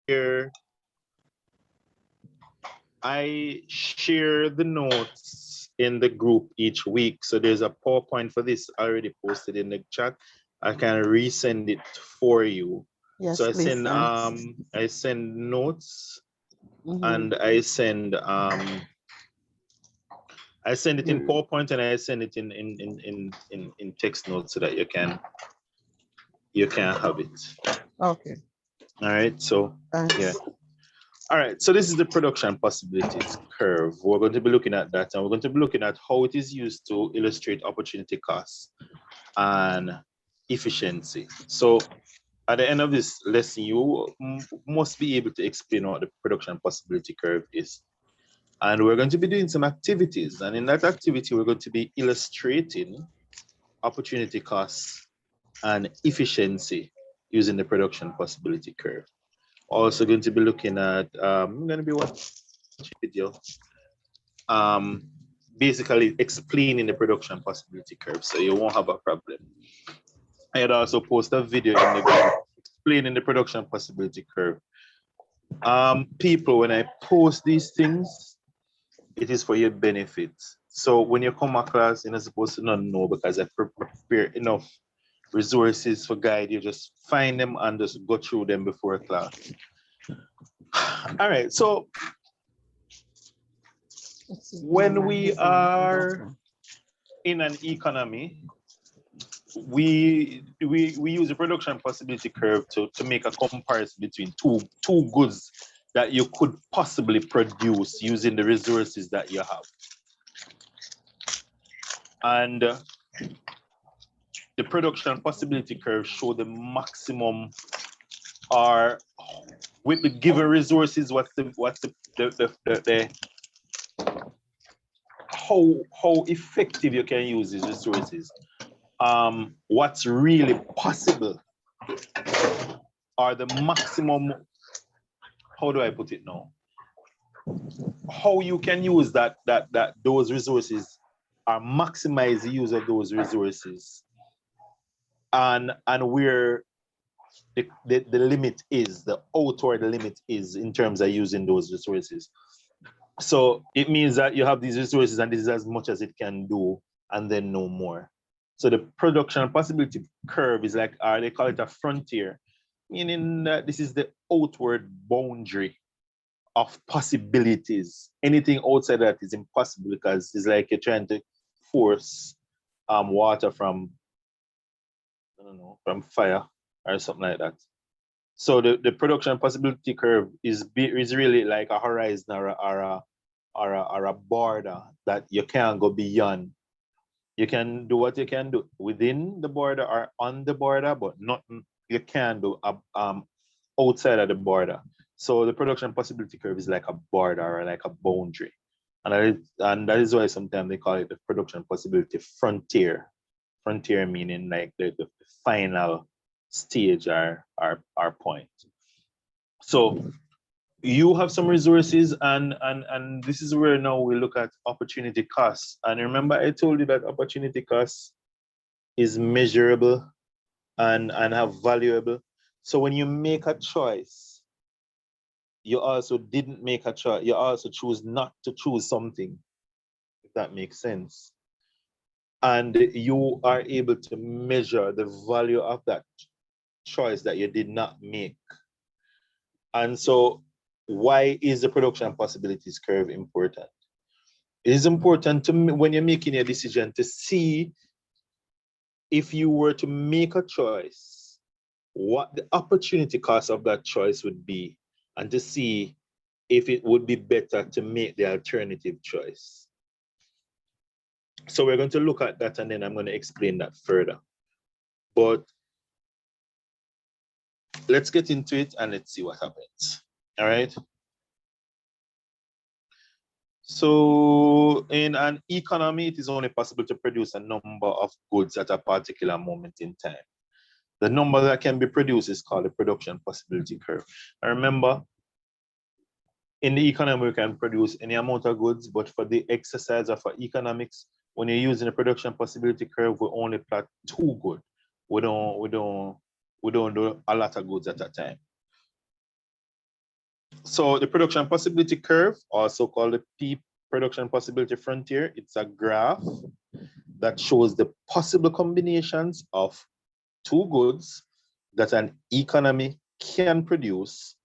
share the notes in the group each week. So there's a PowerPoint for this already posted in the chat. I can resend it for you. Yes, so please, I send notes, and I send it in PowerPoint, and I send it in text notes so that you can have it. Okay. All right. So Thanks. yeah. All right, so this is the production possibilities curve. We're going to be looking at that, and we're going to be looking at how it is used to illustrate opportunity costs and efficiency. So at the end of this lesson, you must be able to explain what the production possibility curve is. And we're going to be doing some activities, and in that activity, we're going to be illustrating opportunity costs and efficiency using the production possibility curve. Also going to be looking at, I'm going to be watching video, basically explaining the production possibility curve, so you won't have a problem. I had also posted a video in the group explaining the production possibility curve. People, when I post these things, it is for your benefit. So when you come across, you're not supposed to not know, because I prepare enough resources for guide you. Just find them and just go through them before class. All right, so when we are in an economy, we use a production possibility curve to make a comparison between two goods that you could possibly produce using the resources that you have. And the production possibility curve show the maximum, or with the given resources, what's the how effective you can use these resources. What's really possible, or the maximum, how do I put it now? How you can use those resources, or maximize the use of those resources, and where the limit is, the outward limit is in terms of using those resources. So it means that you have these resources and this is as much as it can do, and then no more. So the production possibility curve is like, they call it a frontier, meaning that this is the outward boundary of possibilities. Anything outside that is impossible, because it's like you're trying to force water from, I don't know, from fire or something like that. So the production possibility curve is really like a horizon or a border that you can't go beyond. You can do what you can do within the border or on the border, but nothing you can do outside of the border. So the production possibility curve is like a border or like a boundary. And that is why sometimes they call it the production possibility frontier. Frontier meaning like the final stage or point. So you have some resources, and this is where now we look at opportunity costs. And remember, I told you that opportunity costs is measurable and have valuable. So when you make a choice, you also didn't make a choice. You also choose not to choose something, if that makes sense. And you are able to measure the value of that choice that you did not make. And so why is the production possibilities curve important? It is important to, when you're making a decision, to see if you were to make a choice, what the opportunity cost of that choice would be, and to see if it would be better to make the alternative choice. So we're going to look at that, and then I'm going to explain that further. But let's get into it and let's see what happens. All right. So in an economy, it is only possible to produce a number of goods at a particular moment in time. The number that can be produced is called the production possibility curve. And remember, in the economy, we can produce any amount of goods, but for the exercise of economics, when you're using the production possibility curve, we only plot 2 goods. We don't do a lot of goods at a time. So the production possibility curve, also called the P production possibility frontier, it's a graph that shows the possible combinations of two goods that an economy can produce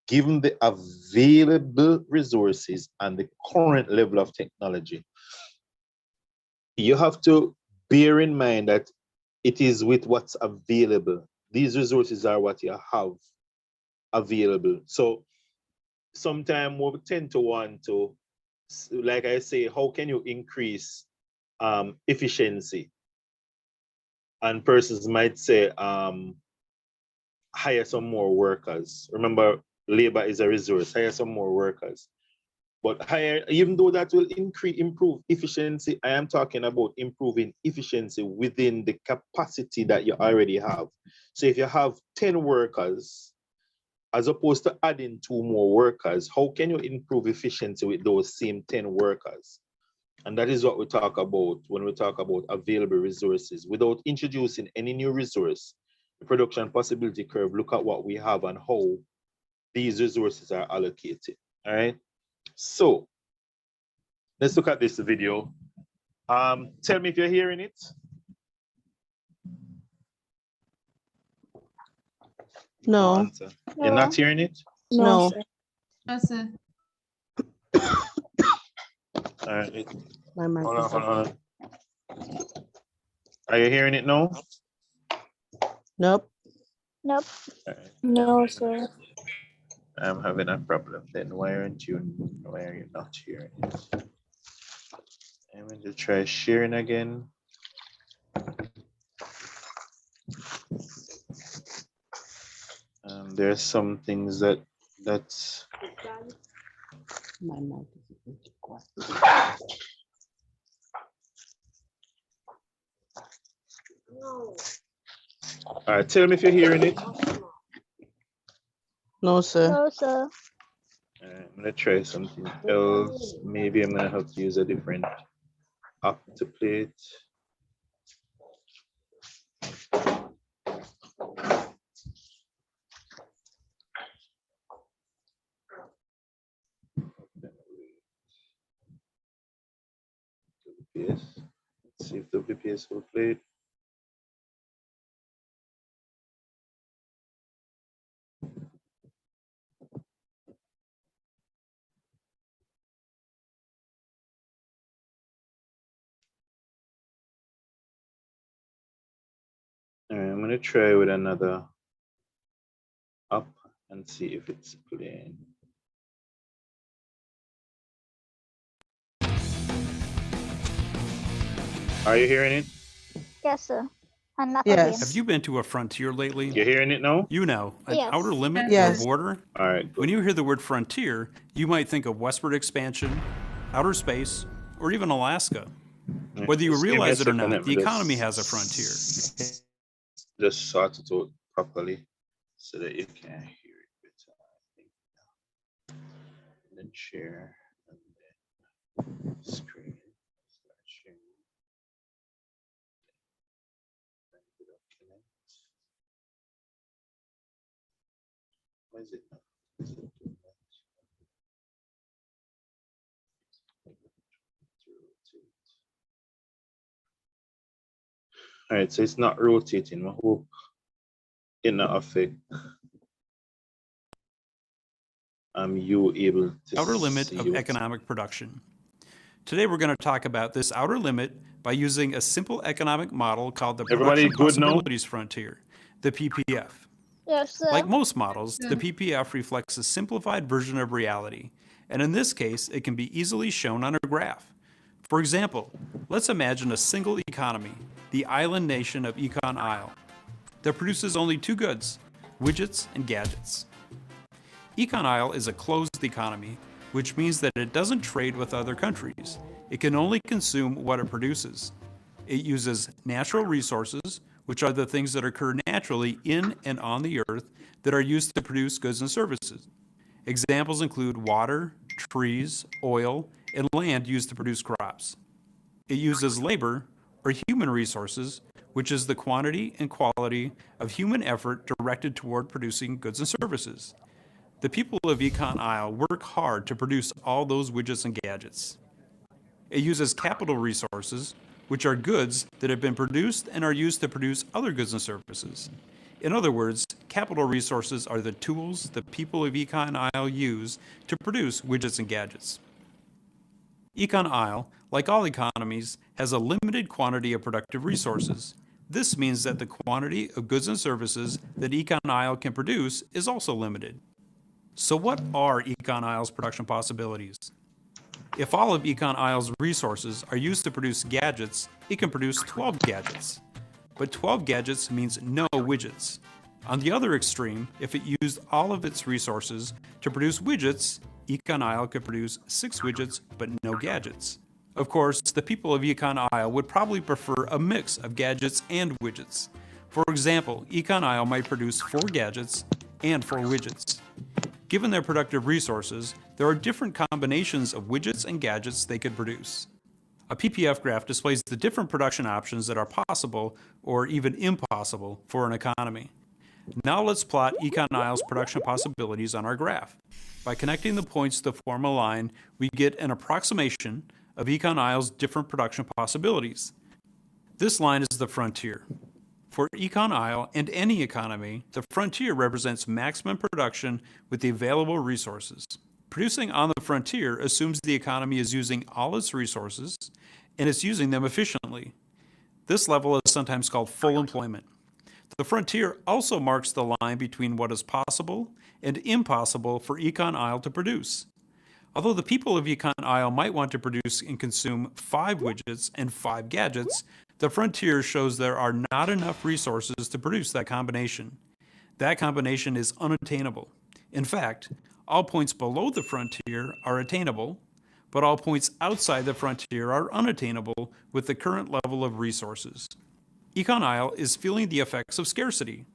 given the available resources and the current level of technology. You have to bear in mind that it is with what's available. These resources are what you have available. So sometimes we tend to want to, like I say, how can you increase efficiency? And persons might say, hire some more workers. Remember, labor is a resource, hire some more workers. But hire, even though that will improve efficiency, I am talking about improving efficiency within the capacity that you already have. So if you have 10 workers, as opposed to adding 2 more workers, how can you improve efficiency with those same 10 workers? And that is what we talk about when we talk about available resources. Without introducing any new resource, the production possibility curve, look at what we have and how these resources are allocated, all right? So let's look at this video. Tell me if you're hearing it. No. You're not hearing it? No. No, sir. All right. My mic Hold on, is hold off. on. Are you hearing it now? Nope. Nope. All right. No, sir. I'm having a problem. Then why are you not hearing it? I'm going to try sharing again. There's some things that's My mic is quiet. all right. Tell me if you're hearing it. No, sir. No, sir. I'm gonna try something else. Maybe I'm gonna have to use a different app to play it. WPS. Let's see if WPS will play it. All right, I'm gonna try with another app and see if it's playing. Are you hearing it? Yes, sir. And not Yes. again. Have you been to a frontier lately? You're hearing it now? You know, an Yes. outer limit Yes. or border. All right. When you hear the word frontier, you might think of westward expansion, outer space, or even Alaska. Whether you Just give me a realize it or second, not, let the me economy just- has a frontier. Just sort it out properly so that you can hear it better. I think. And then share and then screen. Start sharing. Then document. Why is it not? Is it doing that? All right, so it's not rotating. I hope it not affect you able to Outer limit see of what- economic production. Today we're going to talk about this outer limit by using a simple economic model called the Everybody Production good now? Possibilities Frontier, the PPF. Yes, sir. Like most models, the Good. PPF reflects a simplified version of reality, and in this case, it can be easily shown on a graph. For example, let's imagine a single economy, the island nation of Econ Isle, that produces only 2 goods, widgets and gadgets. Econ Isle is a closed economy, which means that it doesn't trade with other countries. It can only consume what it produces. It uses natural resources, which are the things that occur naturally in and on the earth that are used to produce goods and services. Examples include water, trees, oil, and land used to produce crops. It uses labor, or human resources, which is the quantity and quality of human effort directed toward producing goods and services. The people of Econ Isle work hard to produce all those widgets and gadgets. It uses capital resources, which are goods that have been produced and are used to produce other goods and services. In other words, capital resources are the tools the people of Econ Isle use to produce widgets and gadgets. Econ Isle, like all economies, has a limited quantity of productive resources. This means that the quantity of goods and services that Econ Isle can produce is also limited. So what are Econ Isle's production possibilities? If all of Econ Isle's resources are used to produce gadgets, it can produce 12 gadgets. But 12 gadgets means no widgets. On the other extreme, if it used all of its resources to produce widgets, Econ Isle could produce 6 widgets but no gadgets. Of course, the people of Econ Isle would probably prefer a mix of gadgets and widgets. For example, Econ Isle might produce 4 gadgets and 4 widgets. Given their productive resources, there are different combinations of widgets and gadgets they could produce. A PPF graph displays the different production options that are possible or even impossible for an economy. Now let's plot Econ Isle's production possibilities on our graph. By connecting the points to form a line, we get an approximation of Econ Isle's different production possibilities. This line is the frontier. For Econ Isle and any economy, the frontier represents maximum production with the available resources. Producing on the frontier assumes the economy is using all its resources and is using them efficiently. This level is sometimes called full employment. The frontier also marks the line between what is possible and impossible for Econ Isle to produce. Although the people of Econ Isle might want to produce and consume 5 widgets and 5 gadgets, the frontier shows there are not enough resources to produce that combination. That combination is unattainable. In fact, all points below the frontier are attainable, but all points outside the frontier are unattainable with the current level of resources. Econ Isle is feeling the effects of scarcity,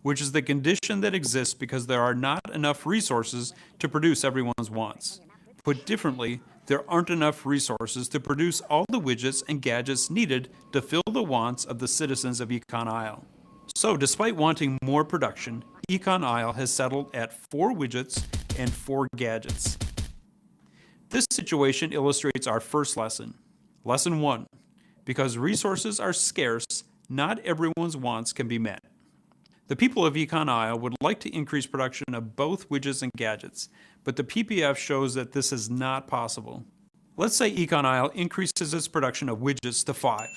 which is the condition that exists because there are not enough resources to produce everyone's wants. Put differently, there aren't enough resources to produce all the widgets and gadgets needed to fill the wants of the citizens of Econ Isle. So despite wanting more production, Econ Isle has settled at 4 widgets and 4 gadgets. This situation illustrates our first lesson. Lesson 1. Because resources are scarce, not everyone's wants can be met. The people of Econ Isle would like to increase production of both widgets and gadgets, but the PPF shows that this is not possible. Let's say Econ Isle increases its production of widgets to 5.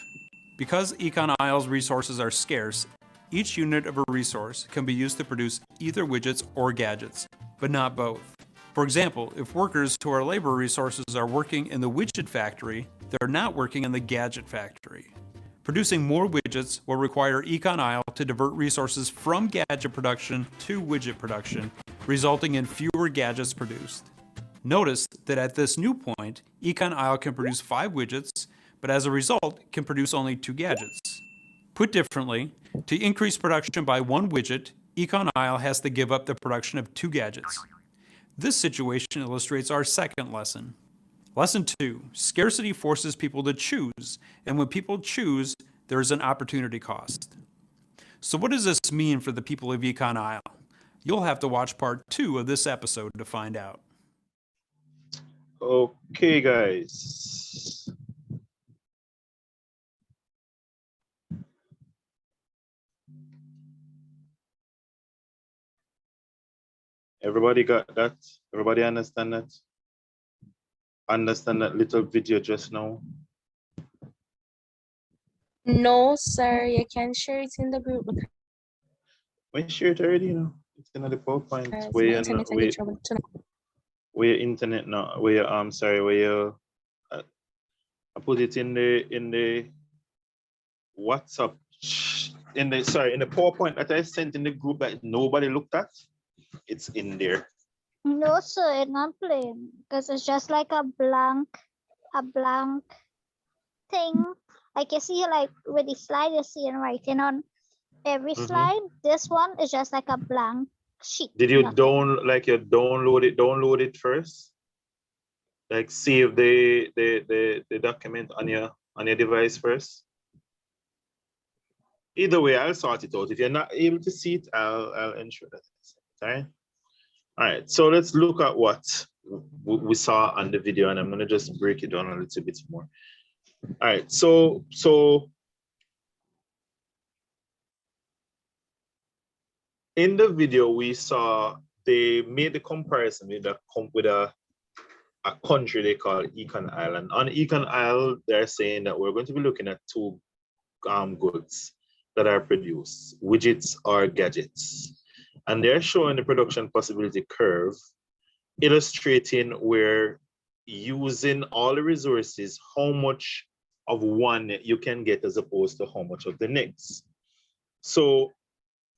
Because Econ Isle's resources are scarce, each unit of a resource can be used to produce either widgets or gadgets, but not both. For example, if workers who are labor resources are working in the widget factory, they're not working in the gadget factory. Producing more widgets will require Econ Isle to divert resources from gadget production to widget production, resulting in fewer gadgets produced. Notice that at this new point, Econ Isle can produce 5 widgets, but as a result, can produce only 2 gadgets. Put differently, to increase production by 1 widget, Econ Isle has to give up the production of 2 gadgets. This situation illustrates our second lesson. Lesson 2, scarcity forces people to choose, and when people choose, there is an opportunity cost. So what does this mean for the people of Econ Isle? You'll have to watch part 2 of this episode to find out. Okay, guys. Everybody got that? Everybody understand that? Understand that little video just now? No, sir, you can share it in the group. We shared already, you know. It's in the PowerPoint. My Where internet I get trouble tonight. where internet now? Where sorry, where I put it in the WhatsApp in the PowerPoint that I sent in the group that nobody looked at. It's in there. No, sir, it's not plain because it's just like a blank thing. Like you see, like with the slide, you see and writing on every slide. This one is just like a blank sheet. Did you nothing. download it first? Like save the document on your device first? Either way, I'll sort it out. If you're not able to see it, I'll ensure that it's all right. All right, so let's look at what we saw on the video, and I'm gonna just break it down a little bit more. All right, so in the video we saw they made the comparison with a country they call Econ Island. On Econ Island, they're saying that we're going to be looking at two goods that are produced, widgets or gadgets. And they're showing the production possibility curve, illustrating where using all the resources, how much of one you can get as opposed to how much of the next. So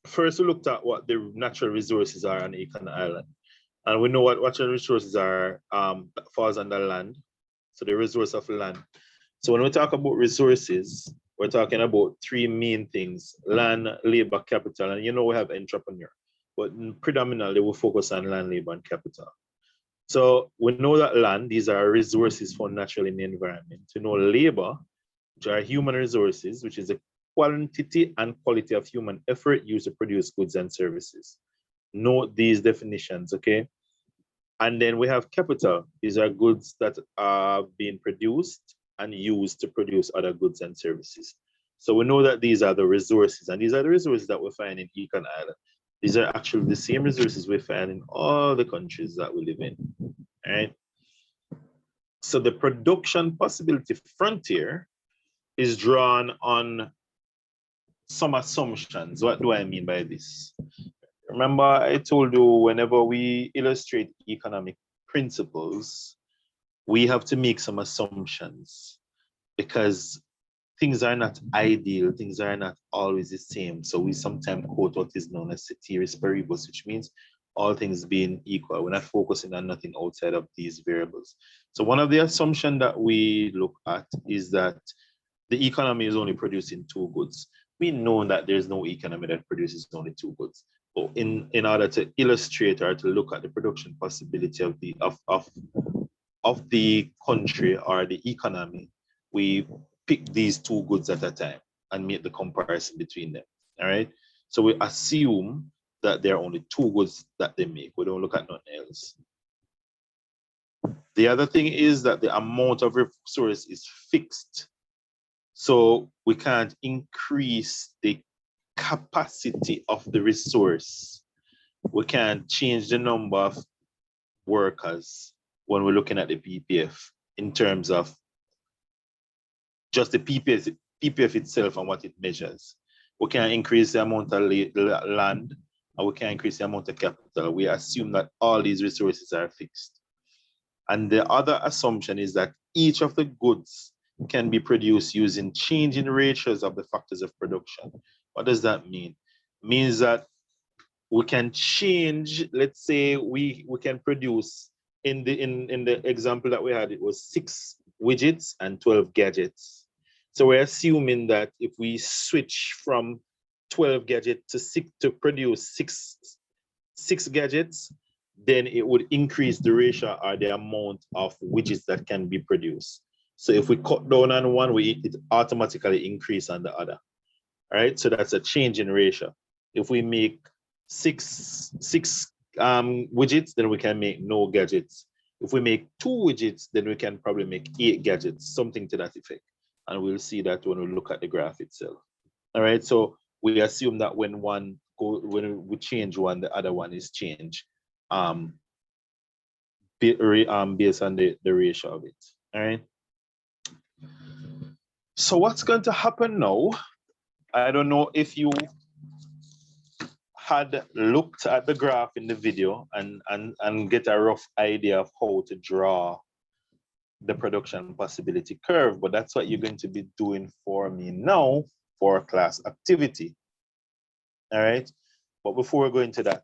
first we looked at what the natural resources are on Econ Island. And we know what natural resources are that falls under land. So the resource of land. So when we talk about resources, we're talking about three main things: land, labor, capital. And you know we have entrepreneur, but predominantly we focus on land, labor, and capital. So we know that land, these are resources found naturally in the environment. We know labor, which are human resources, which is the quantity and quality of human effort used to produce goods and services. Note these definitions, okay? And then we have capital. These are goods that are being produced and used to produce other goods and services. So we know that these are the resources, and these are the resources that we find in Econ Island. These are actually the same resources we find in all the countries that we live in, all right? So the production possibility frontier is drawn on some assumptions. What do I mean by this? Remember, I told you whenever we illustrate economic principles, we have to make some assumptions because things are not ideal, things are not always the same. So we sometimes quote what is known as Satirist Variables, which means all things being equal. We're not focusing on nothing outside of these variables. So one of the assumptions that we look at is that the economy is only producing two goods. We know that there's no economy that produces only two goods. But in order to illustrate or to look at the production possibility of the country or the economy, we pick these two goods at a time and make the comparison between them. All right. So we assume that there are only two goods that they make. We don't look at nothing else. The other thing is that the amount of resource is fixed. So we can't increase the capacity of the resource. We can't change the number of workers when we're looking at the PPF in terms of just the PPF itself and what it measures. We can't increase the amount of land, and we can't increase the amount of capital. We assume that all these resources are fixed. And the other assumption is that each of the goods can be produced using changing ratios of the factors of production. What does that mean? It means that we can change, let's say we can produce in the example that we had, it was 6 widgets and 12 gadgets. So we're assuming that if we switch from 12 gadgets to 6 to produce six gadgets, then it would increase the ratio or the amount of widgets that can be produced. So if we cut down on one, it automatically increase on the other. All right, so that's a change in ratio. If we make six widgets, then we can make no gadgets. If we make 2 widgets, then we can probably make 8 gadgets, something to that effect. And we'll see that when we look at the graph itself. All right, so we assume that when we change one, the other one is changed based on the ratio of it. All right. So what's going to happen now? I don't know if you had looked at the graph in the video and get a rough idea of how to draw the production possibility curve, but that's what you're going to be doing for me now for class activity. All right. But before we go into that,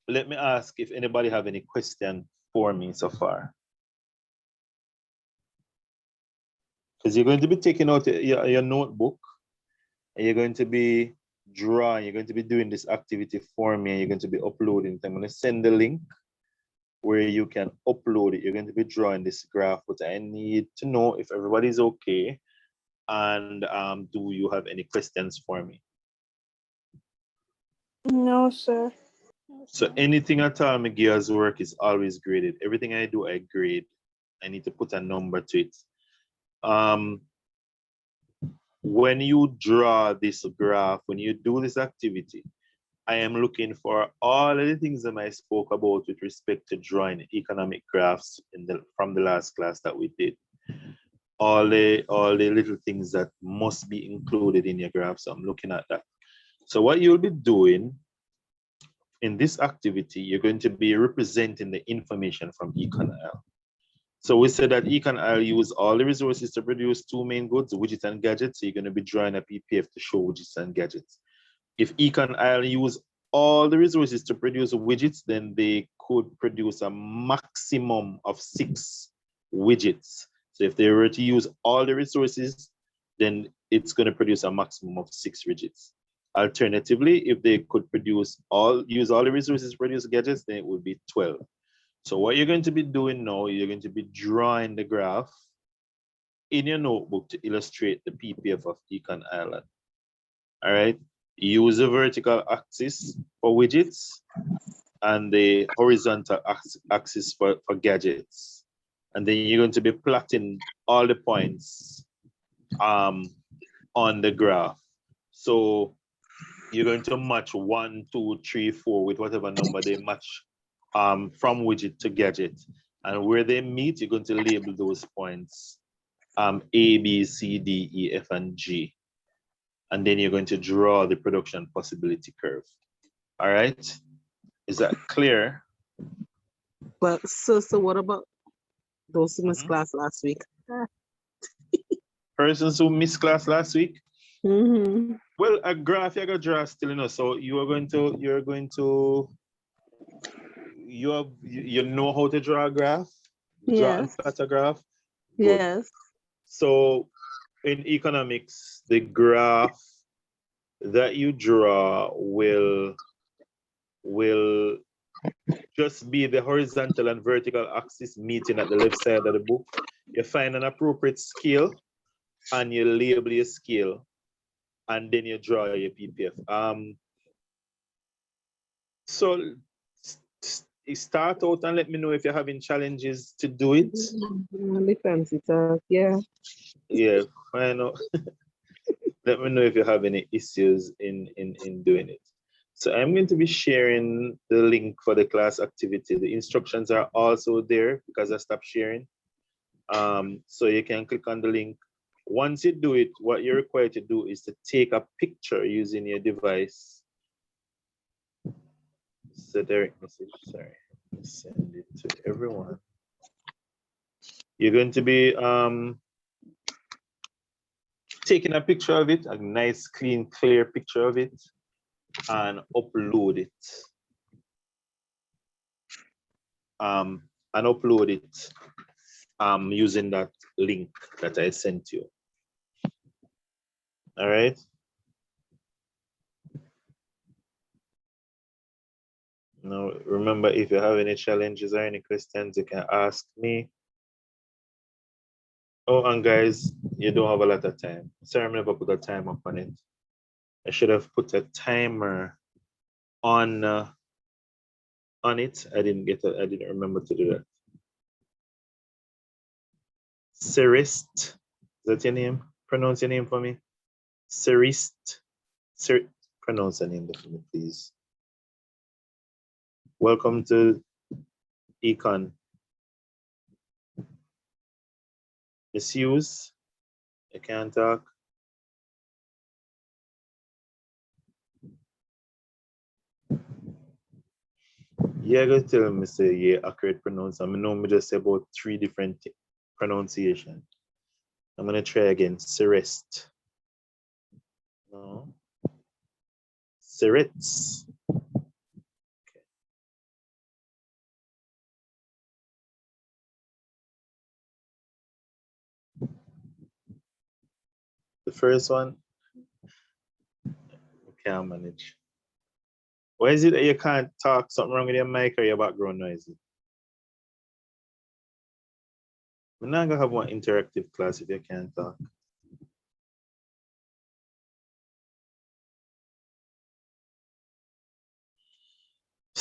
let me ask if anybody have any question for me so far. Because you're going to be taking out your notebook and you're going to be drawing, you're going to be doing this activity for me and you're going to be uploading. I'm going to send the link where you can upload it. You're going to be drawing this graph, but I need to know if everybody's okay. And do you have any questions for me? No, sir. So anything at all me give as work is always graded. Everything I do, I grade. I need to put a number to it. When you draw this graph, when you do this activity, I am looking for all of the things that I spoke about with respect to drawing economic graphs from the last class that we did. All the little things that must be included in your graph. So I'm looking at that. So what you'll be doing in this activity, you're going to be representing the information from Econ. So we said that Econ use all the resources to produce two main goods, widgets and gadgets. So you're going to be drawing a PPF to show widgets and gadgets. If Econ use all the resources to produce widgets, then they could produce a maximum of 6 widgets. So if they were to use all the resources, then it's going to produce a maximum of 6 widgets. Alternatively, if they could use all the resources to produce gadgets, then it would be 12. So what you're going to be doing now, you're going to be drawing the graph in your notebook to illustrate the PPF of Econ Island. All right. Use the vertical axis for widgets and the horizontal axis for gadgets. And then you're going to be plotting all the points on the graph. So you're going to match 1, 2, 3, 4 with whatever number they match from widget to gadget. And where they meet, you're going to label those points A, B, C, D, E, F, and G. And then you're going to draw the production possibility curve. All right? Is that clear? But so what about those who missed class last week? Persons who missed class last week? Mm-hmm. Well, a graph you're gonna draw still, you know. So you know how to draw a graph? Draw and Yes. plot a graph? Good. Yes. So in economics, the graph that you draw will just be the horizontal and vertical axis meeting at the left side of the book. You find an appropriate scale and you label your scale, and then you draw your PPF. So start out and let me know if you're having challenges to do it. Depends. Yeah. Yeah, find out. Let me know if you have any issues in doing it. So I'm going to be sharing the link for the class activity. The instructions are also there because I stopped sharing. So you can click on the link. Once you do it, what you're required to do is to take a picture using your device. It's a direct message, sorry. Send it to everyone. You're going to be taking a picture of it, a nice, clean, clear picture of it, and upload it. Using that link that I sent you. All right. Now, remember, if you have any challenges or any questions, you can ask me. Oh, and guys, you don't have a lot of time. Sorry, I never put a time up on it. I should have put a timer on it. I didn't remember to do that. Satirist, is that your name? Pronounce your name for me. Satirist. Pronounce the name for me, please. Welcome to Econ. Misuse. You can't talk. Yeah, go tell me say yeah, accurate pronounce. I know me just say about 3 different pronunciation. I'm gonna try again. Satirist. No. Sirits. Okay. The first one, I can't manage. Why is it that you can't talk? Something wrong with your mic or your background noise? We're not gonna have one interactive class if you can't talk.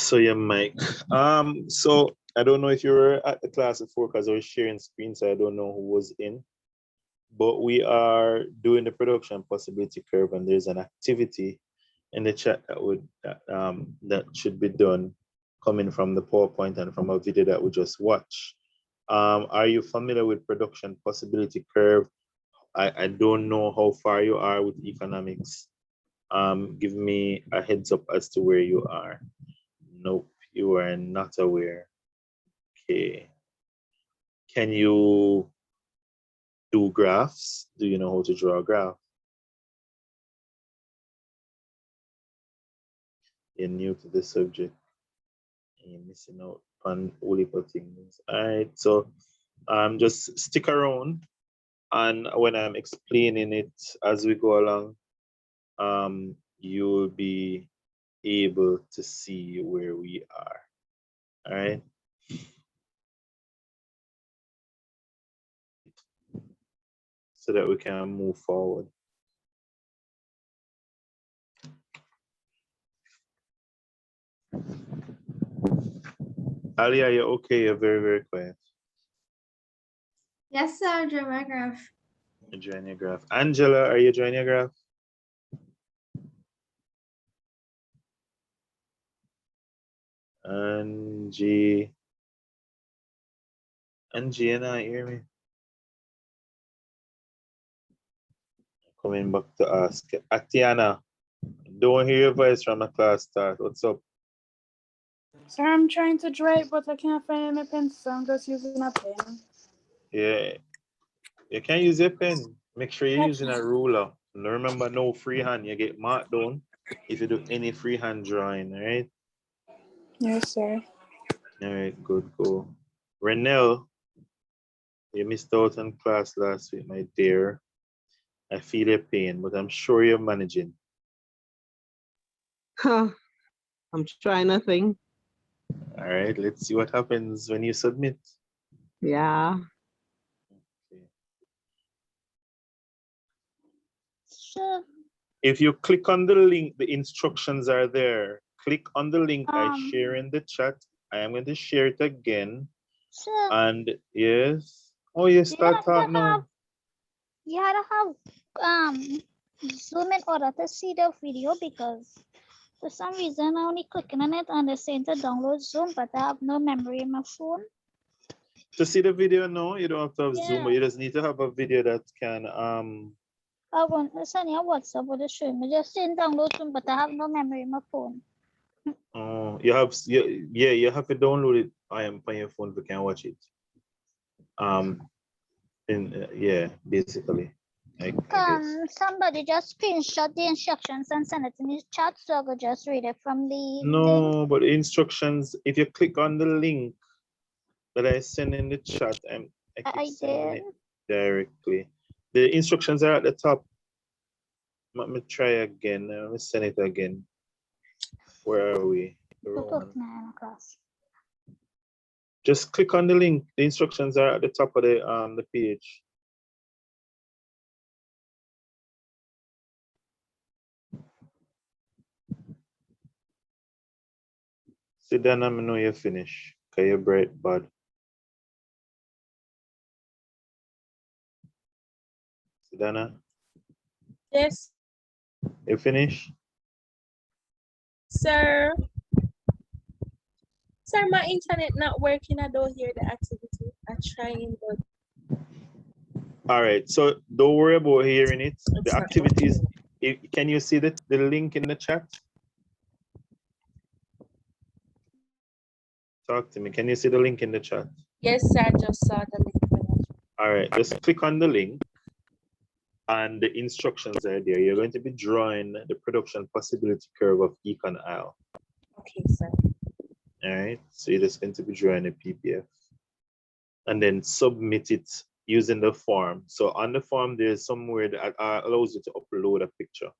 So yeah, Mike. So I don't know if you were at the class before because I was sharing screen, so I don't know who was in. But we are doing the production possibility curve, and there's an activity in the chat that should be done coming from the PowerPoint and from a video that we just watched. Are you familiar with production possibility curve? I don't know how far you are with economics. Give me a heads up as to where you are. Nope, you are not aware. Okay. Can you do graphs? Do you know how to draw a graph? You're new to the subject. You're missing out on all heap of things. All right, so just stick around, and when I'm explaining it as we go along, you'll be able to see where we are. All right. So that we can move forward. Ali, are you okay? You're very, very quiet. Yes, sir, I'll draw my graph. You're drawing your graph. Angela, are you drawing your graph? Angie, you not hear me? Coming back to ask. Atiana, don't hear your voice from the class start. What's up? Sir, I'm trying to draw it, but I can't find my pen, so I'm just using a pen. Yeah, you can use your pen. Make sure you're using a ruler. And remember, no freehand. You get marked down if you do any freehand drawing, all right? Yes, sir. All right, good, go. Renelle, you missed out on class last week, my dear. I feel your pain, but I'm sure you're managing. Huh. I'm trying nothing. All right, let's see what happens when you submit. Yeah. Okay. Sure. If you click on the link, the instructions are there. Click on the link I share in the chat. I am going to share it again. Sure. And yes. Oh, you start talking now. You had to have zoom in order to see the video, because for some reason I only clicking on it and it's saying to download Zoom, but I have no memory in my phone. To see the video, no, you don't have to have Zoom, Yeah. but you just need to have a video that can I want to send you a WhatsApp with the show me. Just saying download Zoom, but I have no memory in my phone. oh, you have you have to download it. I am on your phone if you can watch it. Yeah, basically. I guess. Somebody just screenshot the instructions and send it in the chat, so I could just read it from the link. No, but the instructions, if you click on the link that I send in the chat, I keep sending it directly. The instructions are at the top. Let me try again. Let me send it again. Where are we? Just click on the link. The instructions are at the top of the page. Sit down and know you finish. Okay, you're bright, bud. Sit down. Yes, You finish? sir. Sir, my internet not working. I don't hear the activity. I'm trying, but All right, so don't worry about hearing it. it's The not activities, can you see the link in the chat? Talk to me. Can you see the link in the chat? Yes, sir. I just saw the link. All right, just click on the link and the instructions are there. You're going to be drawing the production possibility curve of Econ Isle. Okay, sir. All right, so you're just going to be drawing a PPF and then submit it using the form. So on the form, there's somewhere that allows you to upload a picture.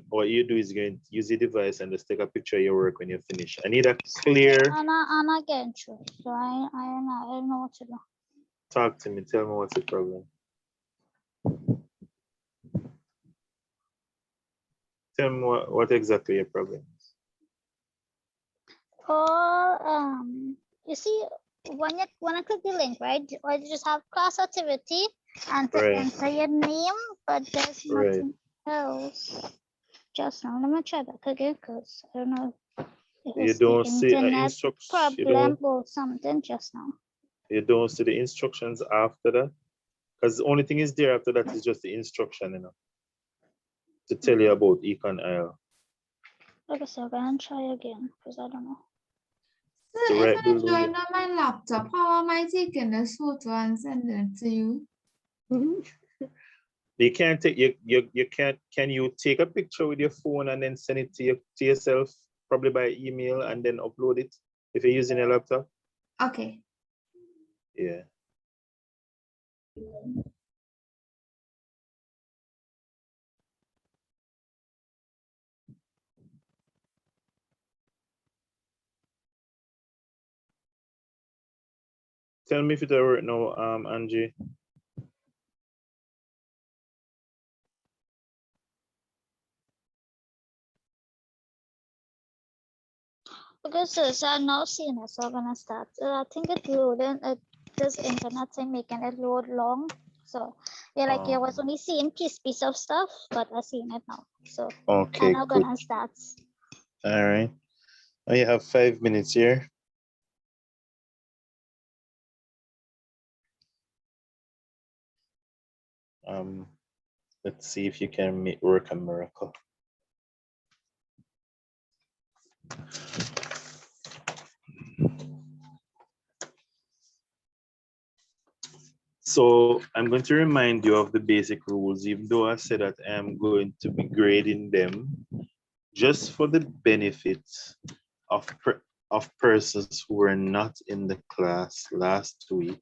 What you do is you're going to use your device and just take a picture of your work when you're finished. I need a clear. I'm not getting through, so I don't know what to do. Talk to me. Tell me what's the problem. Tell me what exactly your problem is. Paul, you see, when I click the link, right? Or you just have class activity and to Right. enter your name, but there's Right. nothing else. Just now, let me try back again because I don't know if You it's the don't see an internet instruction. problem or something just now. You don't see the instructions after that, because the only thing is there after that is just the instruction, to tell you about Econ IL. Okay, so I'm gonna try again because I don't know. So So right if I below join you. on my laptop, how am I taking this photo and sending it to you? You can't take you can't. Can you take a picture with your phone and then send it to yourself, probably by email, and then upload it if you're using a laptop? Okay. Yeah. Tell me if it'll work now, Angie. Okay, so I'm now seeing it, so I'm gonna start. I think it's loading. This internet thing making it load long. So yeah, like I was only seeing piece of stuff, but I seen it now. So Okay, I'm now good. gonna start. All right. Now you have 5 minutes here. Let's see if you can work a miracle. So I'm going to remind you of the basic rules, even though I said that I'm going to be grading them just for the benefit of persons who were not in the class last week.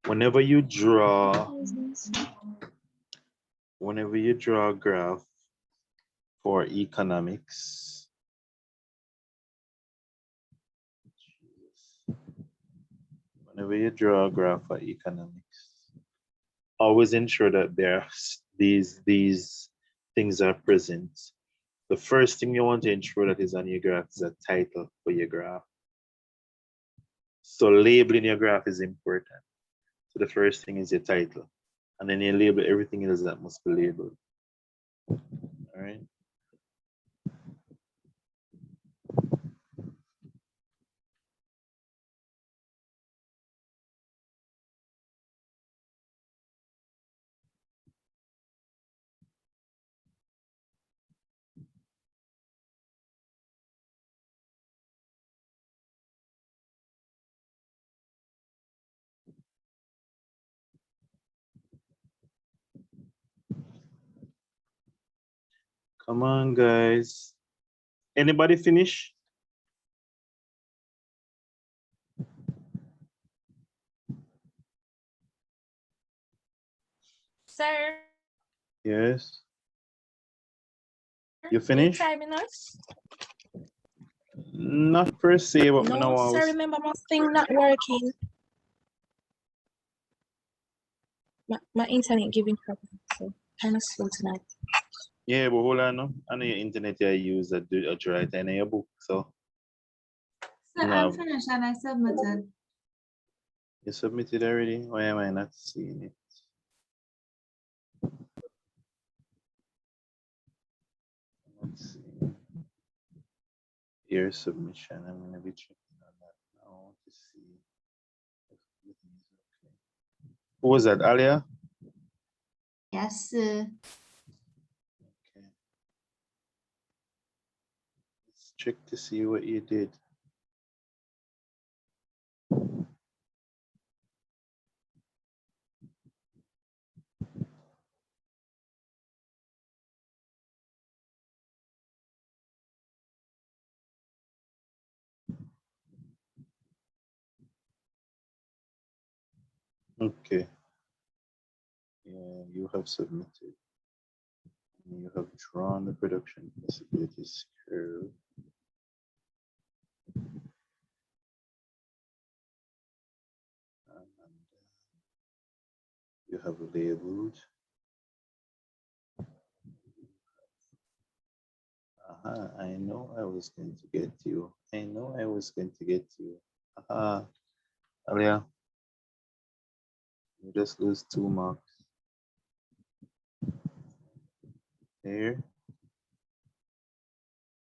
Whenever you draw a graph for economics, always ensure that these things are present. The first thing you want to ensure that is on your graph is a title for your graph. So labeling your graph is important. So the first thing is your title, and then you label everything else that must be labeled. All right. Come on, guys. Anybody finish? Sir, Yes. You you finish? timing us? Not per se, but No, sir, remember my thing not working. My internet giving problem, so kind of slow tonight. Yeah, but hold on. No? I know your internet you use that do a dry in your book. So So No. I'm finished and I submitted. you submitted already. Why am I not seeing it? Let's see. Your submission. I'm gonna be checking on that now to see if everything is okay. Who was that, Alia? Yes, sir. Okay. Let's check to see what you did. Okay. Yeah, you have submitted. You have drawn the production possibilities curve. And you have labeled I know I was going to get you. I know I was going to get you. Alia, you just lose 2 marks. Here.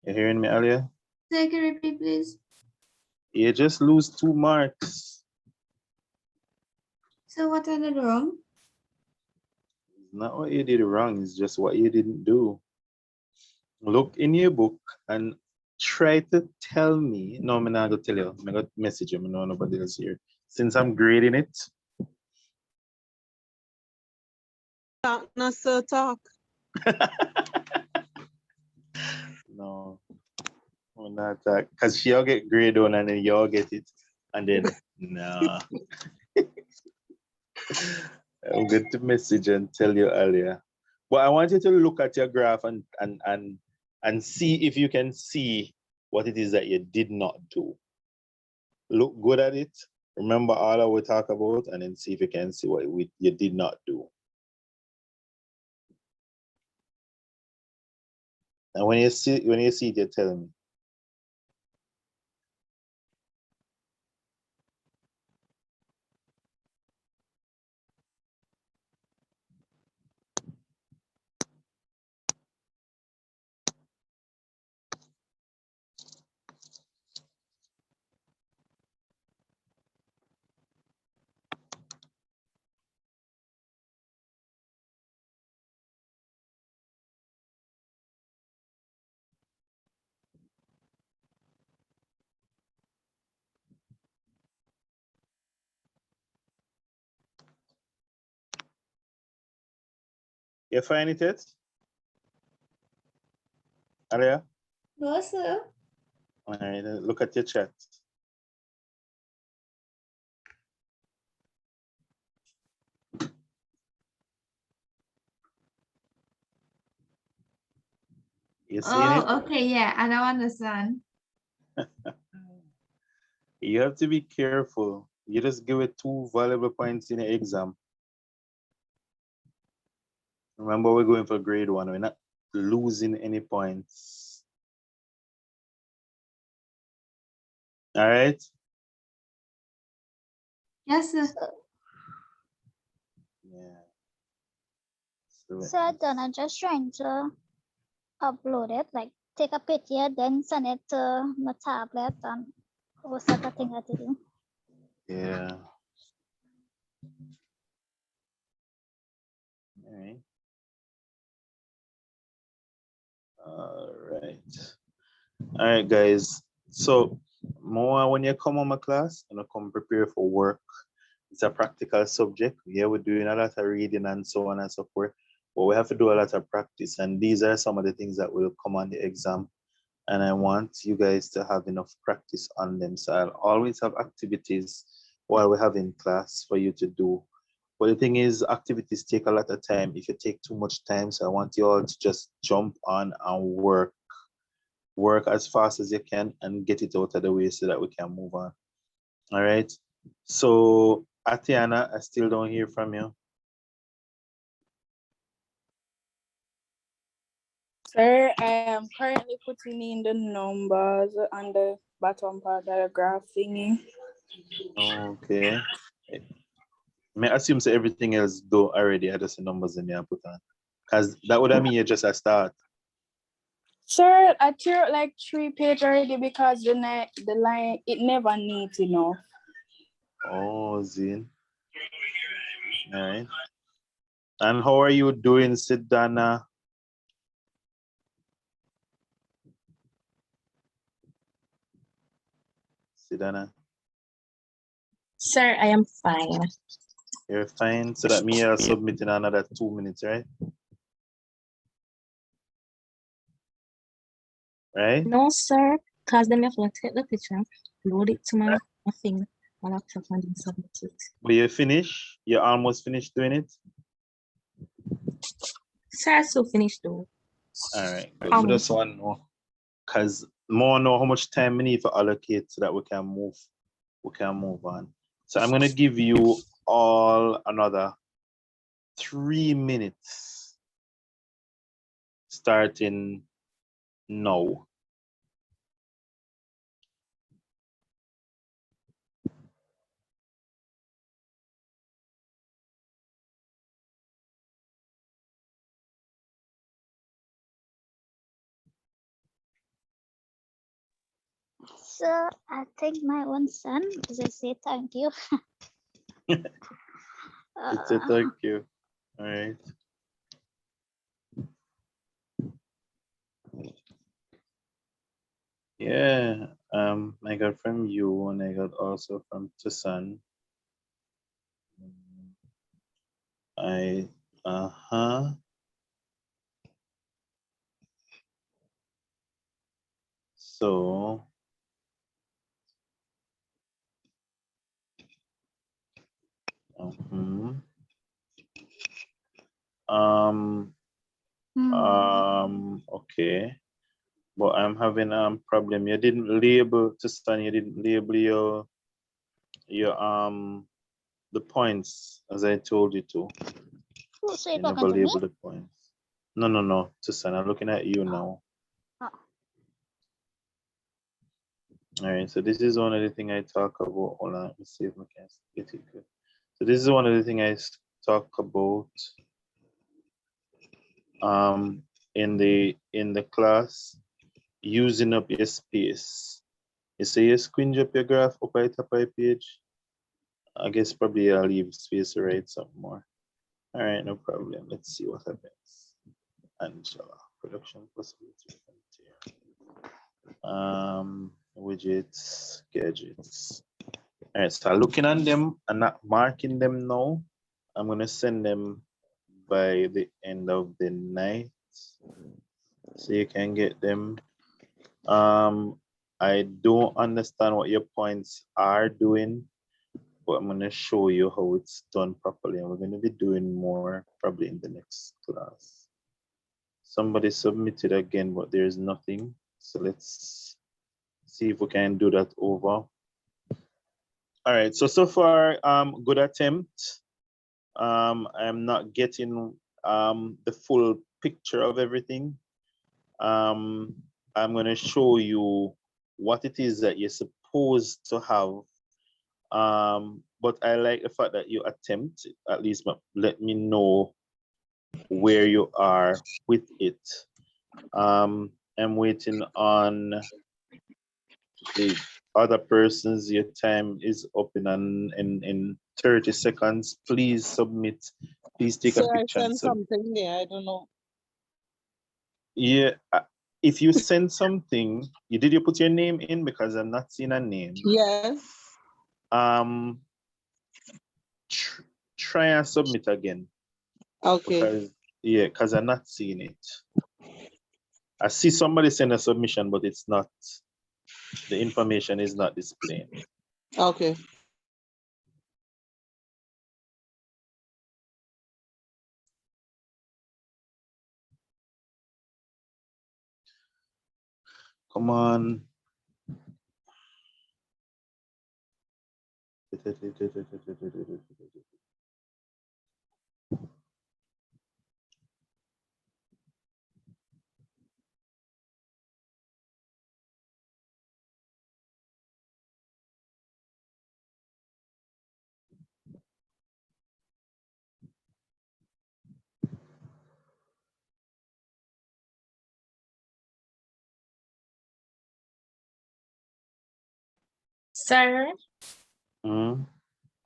You hearing me, Alia? Take a repeat, please. You just lose 2 marks. So what I did wrong? It's not what you did wrong, it's just what you didn't do. Look in your book and try to tell me. No, I'm not gonna tell you. I'm gonna message you. I know nobody else here. Since I'm grading it. Talk, not so talk. No, I'm not that. Because she'll get grade on and then y'all get it. And then, no. I'm going to message and tell you earlier. But I want you to look at your graph and see if you can see what it is that you did not do. Look good at it. Remember all I will talk about, and then see if you can see what you did not do. And when you see it, you tell me. You find it yet? Aria? No, sir. All right, look at your chat. You seeing it? Oh, okay, yeah, I don't understand. You have to be careful. You just give it 2 valuable points in the exam. Remember, we're going for grade 1. We're not losing any points. All right? Yes, sir. Yeah. So I done. I'm just trying to upload it, like take a picture, then send it to my tablet, and what's that thing I have to do? Yeah. All right. All right. All right, guys. So, more when you come on my class and come prepare for work. It's a practical subject. Yeah, we're doing a lot of reading and so on and so forth. But we have to do a lot of practice. And these are some of the things that will come on the exam. And I want you guys to have enough practice on them. So I'll always have activities while we're having class for you to do. But the thing is, activities take a lot of time. If you take too much time, so I want you all to just jump on and work. Work as fast as you can and get it out of the way so that we can move on. All right. So, Atiana, I still don't hear from you. Sir, I am currently putting in the numbers on the bottom part of the graph thingy. Okay. May I assume so everything else do already. I just the numbers in there put on. Because that would mean you just a start. Sir, I tear like 3 pages already because the line, it never needs enough. Oh, Zin. All right. And how are you doing, Sidana? Sidana, Sir, I am fine. you're fine. So that me are submitting another 2 minutes, right? Right? No, sir, because then you have to take the picture, load it to my thing, my laptop, and then submit it. But you finish? You're almost finished doing it? Sir, I still finished though. All right. Good. We just want to know. Because more know how much time we need to allocate so that we can move on. So I'm gonna give you all another 3 minutes starting now. So I think my own son, because I say thank you. It's a thank you. All right. Yeah. I got from you, and I got also from Tucson. So okay, but I'm having problem. You didn't label Tucson. You didn't label your the points as I told you to. Oh, so you're You never talking to me? label the points. No, Tucson. I'm looking at you now. Oh. All right, so this is one of the things I talk about. Hold on, let me see if I can get it good. So this is one of the things I talk about in the class, using up your space. You say you squinch up your graph up at the top of the page. I guess probably I'll leave space to write something more. All right, no problem. Let's see what happens. Angela, production possibility. Widgets, gadgets. All right, so looking at them and not marking them now. I'm gonna send them by the end of the night, so you can get them. I don't understand what your points are doing, but I'm gonna show you how it's done properly, and we're gonna be doing more probably in the next class. Somebody submitted again, but there's nothing. So let's see if we can do that over. All right, so far, good attempt. I'm not getting the full picture of everything. I'm gonna show you what it is that you're supposed to have. But I like the fact that you attempt, at least let me know where you are with it. I'm waiting on the other persons. Your time is up in 30 seconds. Please submit. Please take a So I picture and sent something there. I don't know. Yeah, if you send something, did you put your name in? Because I'm not seeing a name. Yes. Try and submit again. Okay. Because I'm not seeing it. I see somebody send a submission, but it's not, the information is not displaying. Okay. Come on. Sir, Mm-hmm.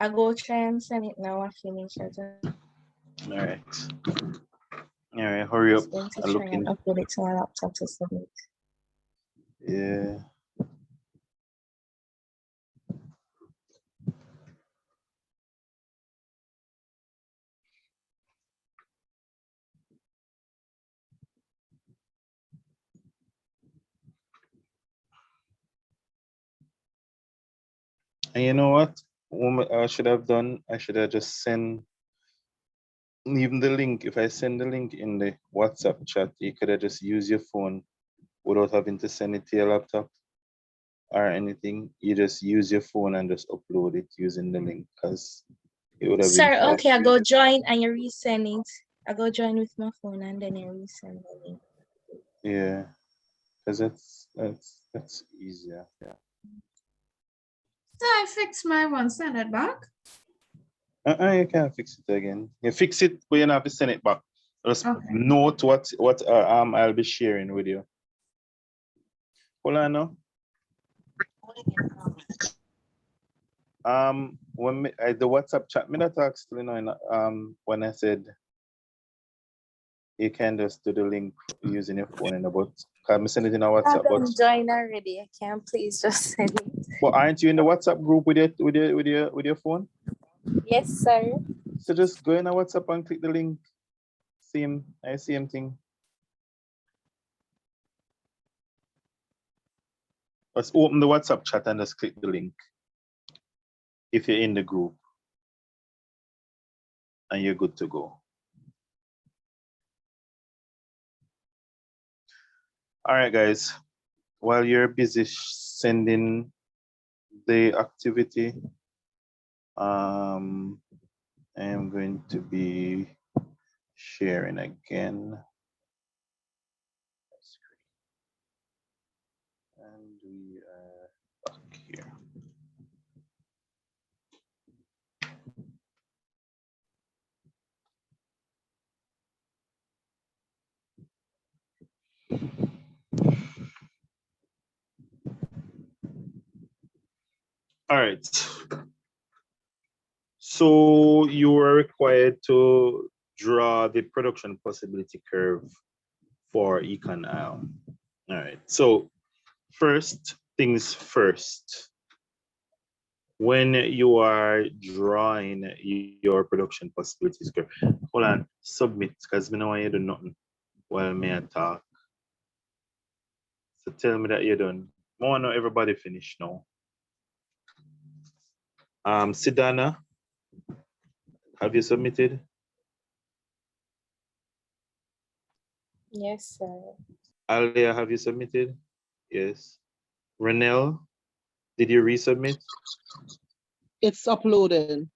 I go try and send it now. I finish it. All right. All right, hurry up. I'm going to I'm try and looking. upload it to my laptop to submit. Yeah. And you know what? What I should have done, I should have just sent even the link. If I send the link in the WhatsApp chat, you could have just used your phone without having to send it to your laptop or anything. You just use your phone and just upload it using the link, because it would have been Sir, okay, I faster. go join and you resend it. I go join with my phone and then you resend the link. Yeah, because that's easier. Yeah. So I fixed my one, send it back. You can't fix it again. You fix it, but you don't have to send it back. Just Okay. note what I'll be sharing with you. Hold on now. When the WhatsApp chat, me not asked, you know, when I said you can just do the link using your phone in the but can I send it in a WhatsApp box? Join already. I can't please just send it. But aren't you in the WhatsApp group with your phone? Yes, sir. So just go in a WhatsApp and click the link. Same thing. Let's open the WhatsApp chat and just click the link if you're in the group, and you're good to go. All right, guys. While you're busy sending the activity, I'm going to be sharing again. And we are back here. All right. So you are required to draw the production possibility curve for Econ All right. So first things first. When you are drawing your production possibilities curve, hold on, submit, because me know you do nothing while me I talk. So tell me that you're done. I want to know everybody finish now. Sidana, have you submitted? Yes, sir. Alia, have you submitted? Yes. Renelle, did you resubmit? It's uploading.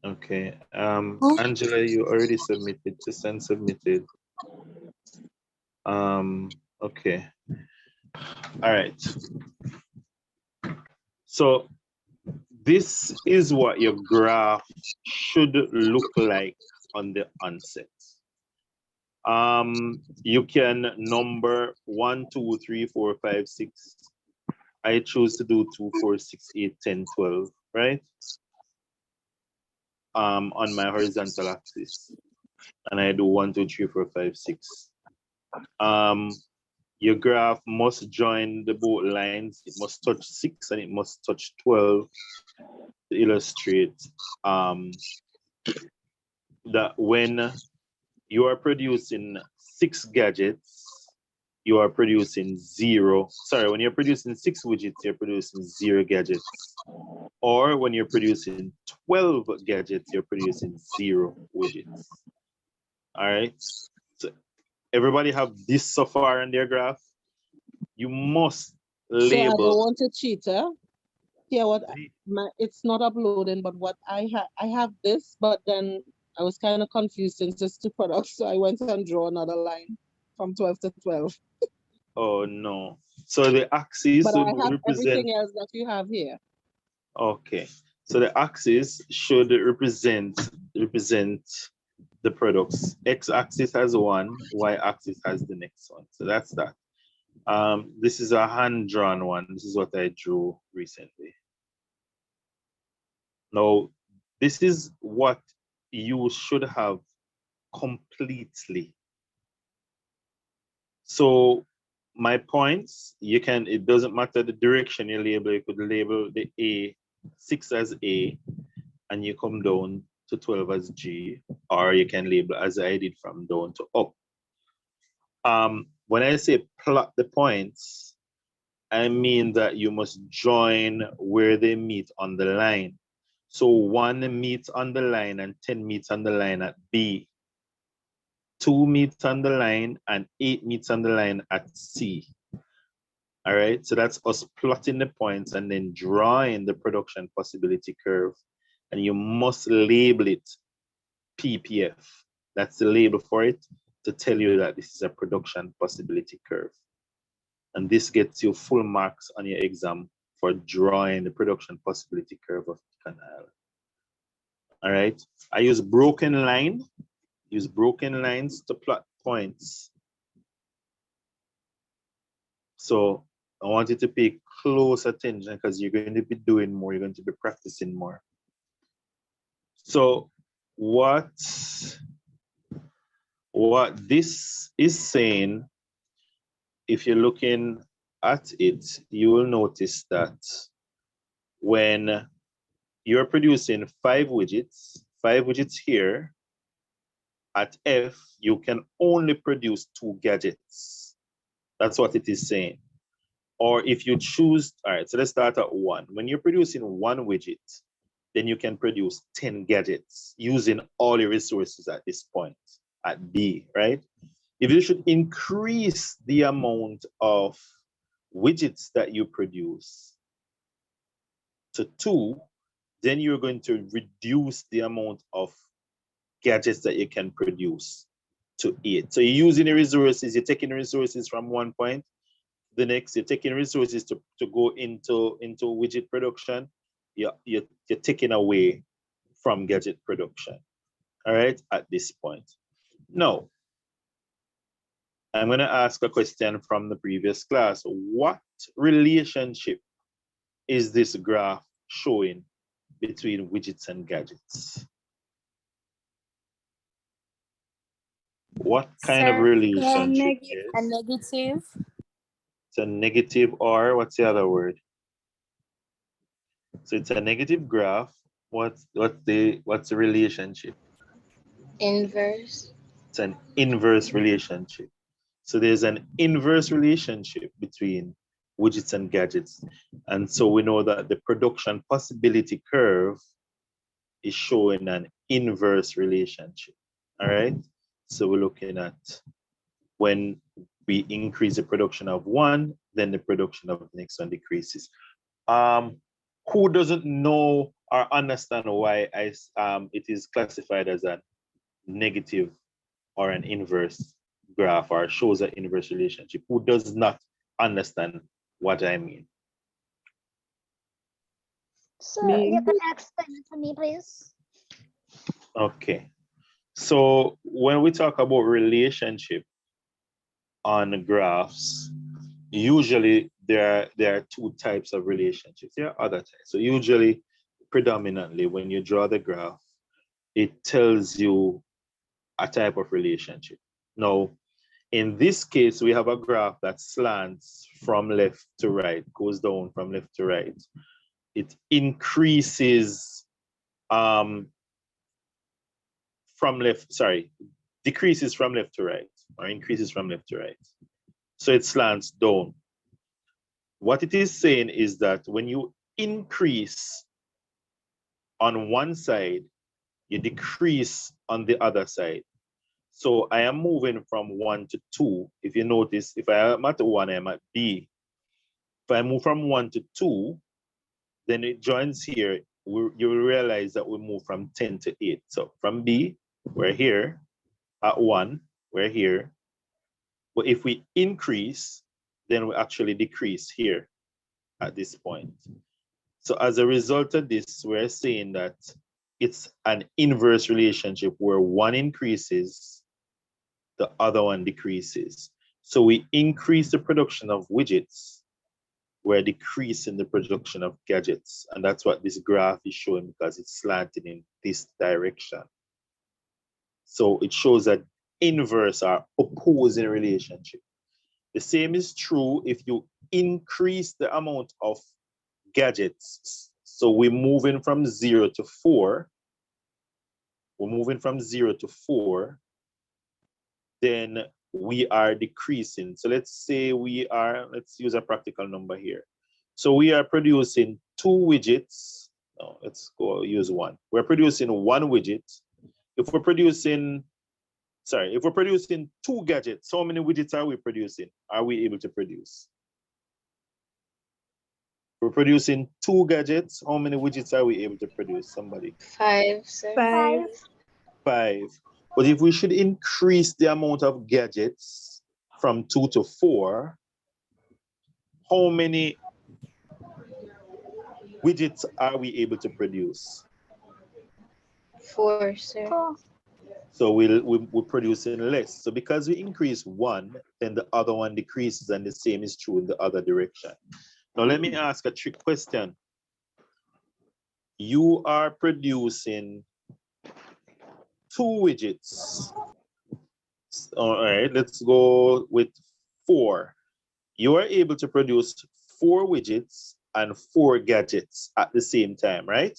Okay. Angela, you already submitted. Susan submitted. Okay. All right. So this is what your graph should look like on the onset. You can number 1, 2, 3, 4, 5, 6. I choose to do 2, 4, 6, 8, 10, 12, right? On my horizontal axis. And I do 1, 2, 3, 4, 5, 6. Your graph must join the both lines. It must touch 6 and it must touch 12 to illustrate that when you are producing 6 gadgets, you are producing 0. Sorry, when you're producing 6 widgets, you're producing 0 gadgets. Or when you're producing 12 gadgets, you're producing 0 widgets. All right. So everybody have this so far in their graph. You must So I don't label. want to cheat, huh? Yeah, it's not uploading, but what I have this, but then I was kind of confused since it's 2 products, so I went and draw another line from 12 to 12. Oh no. So the axis But I would have represent. everything else that you have here. Okay. So the axis should represent the products. X-axis has 1, Y-axis has the next one. So that's that. This is a hand-drawn one. This is what I drew recently. Now, this is what you should have completely. So my points, it doesn't matter the direction you label, you could label the A, 6 as A, and you come down to 12 as G, or you can label as I did from down to up. When I say plot the points, I mean that you must join where they meet on the line. So 1 meets on the line and 10 meets on the line at B. 2 meets on the line and 8 meets on the line at C. All right, so that's us plotting the points and then drawing the production possibility curve. And you must label it PPF. That's the label for it to tell you that this is a production possibility curve. And this gets you full marks on your exam for drawing the production possibility curve of Econ Island. All right. I use broken line. Use broken lines to plot points. So I want you to pay close attention because you're going to be doing more. You're going to be practicing more. So what this is saying, if you're looking at it, you will notice that when you're producing 5 widgets here, at F, you can only produce 2 gadgets. That's what it is saying. Or if you choose, all right, so let's start at 1. When you're producing 1 widget, then you can produce 10 gadgets using all your resources at this point, at B, right? If you should increase the amount of widgets that you produce to 2, then you're going to reduce the amount of gadgets that you can produce to 8. So you're using the resources, you're taking resources from one point, the next, you're taking resources to go into widget production, you're taking away from gadget production, all right, at this point. Now, I'm going to ask a question from the previous class. What relationship is this graph showing between widgets and gadgets? What kind of Sir, relationship? a negative. It's a negative, or what's the other word? So it's a negative graph. What's the relationship? Inverse. It's an inverse relationship. So there's an inverse relationship between widgets and gadgets. And so we know that the production possibility curve is showing an inverse relationship. All right. So we're looking at when we increase the production of one, then the production of the next one decreases. Who doesn't know or understand why it is classified as a negative or an inverse graph, or shows an inverse relationship? Who does not understand what I mean? So Me. you can explain it to me, please. Okay. So when we talk about relationship on graphs, usually there are 2 types of relationships. There are other types. So usually, predominantly, when you draw the graph, it tells you a type of relationship. Now, in this case, we have a graph that slants from left to right, goes down from left to right. It increases decreases from left to right, or increases from left to right. So it slants down. What it is saying is that when you increase on one side, you decrease on the other side. So I am moving from 1 to 2. If you notice, if I am at 1, I am at B. If I move from 1 to 2, then it joins here. You will realize that we move from 10 to 8. So from B, we're here. At 1, we're here. But if we increase, then we actually decrease here at this point. So as a result of this, we're saying that it's an inverse relationship where one increases, the other one decreases. So we increase the production of widgets, we're decreasing the production of gadgets. And that's what this graph is showing, because it's slanted in this direction. So it shows that inverse or opposing relationship. The same is true if you increase the amount of gadgets. So we're moving from 0 to 4. We're moving from 0 to 4. Then we are decreasing. So let's say let's use a practical number here. So we are producing 2 widgets. No, let's go use 1. We're producing 1 widget. If we're producing 2 gadgets, how many widgets are we producing? Are we able to produce? We're producing 2 gadgets. How many widgets are we able to produce? Somebody? 5, sir. 5. 5. But if we should increase the amount of gadgets from 2 to 4, how many widgets are we able to produce? 4, sir. 4. So we're producing less. So because we increase one, then the other one decreases, and the same is true in the other direction. Now let me ask a trick question. You are producing 2 widgets. All right, let's go with 4. You are able to produce 4 widgets and 4 gadgets at the same time, right?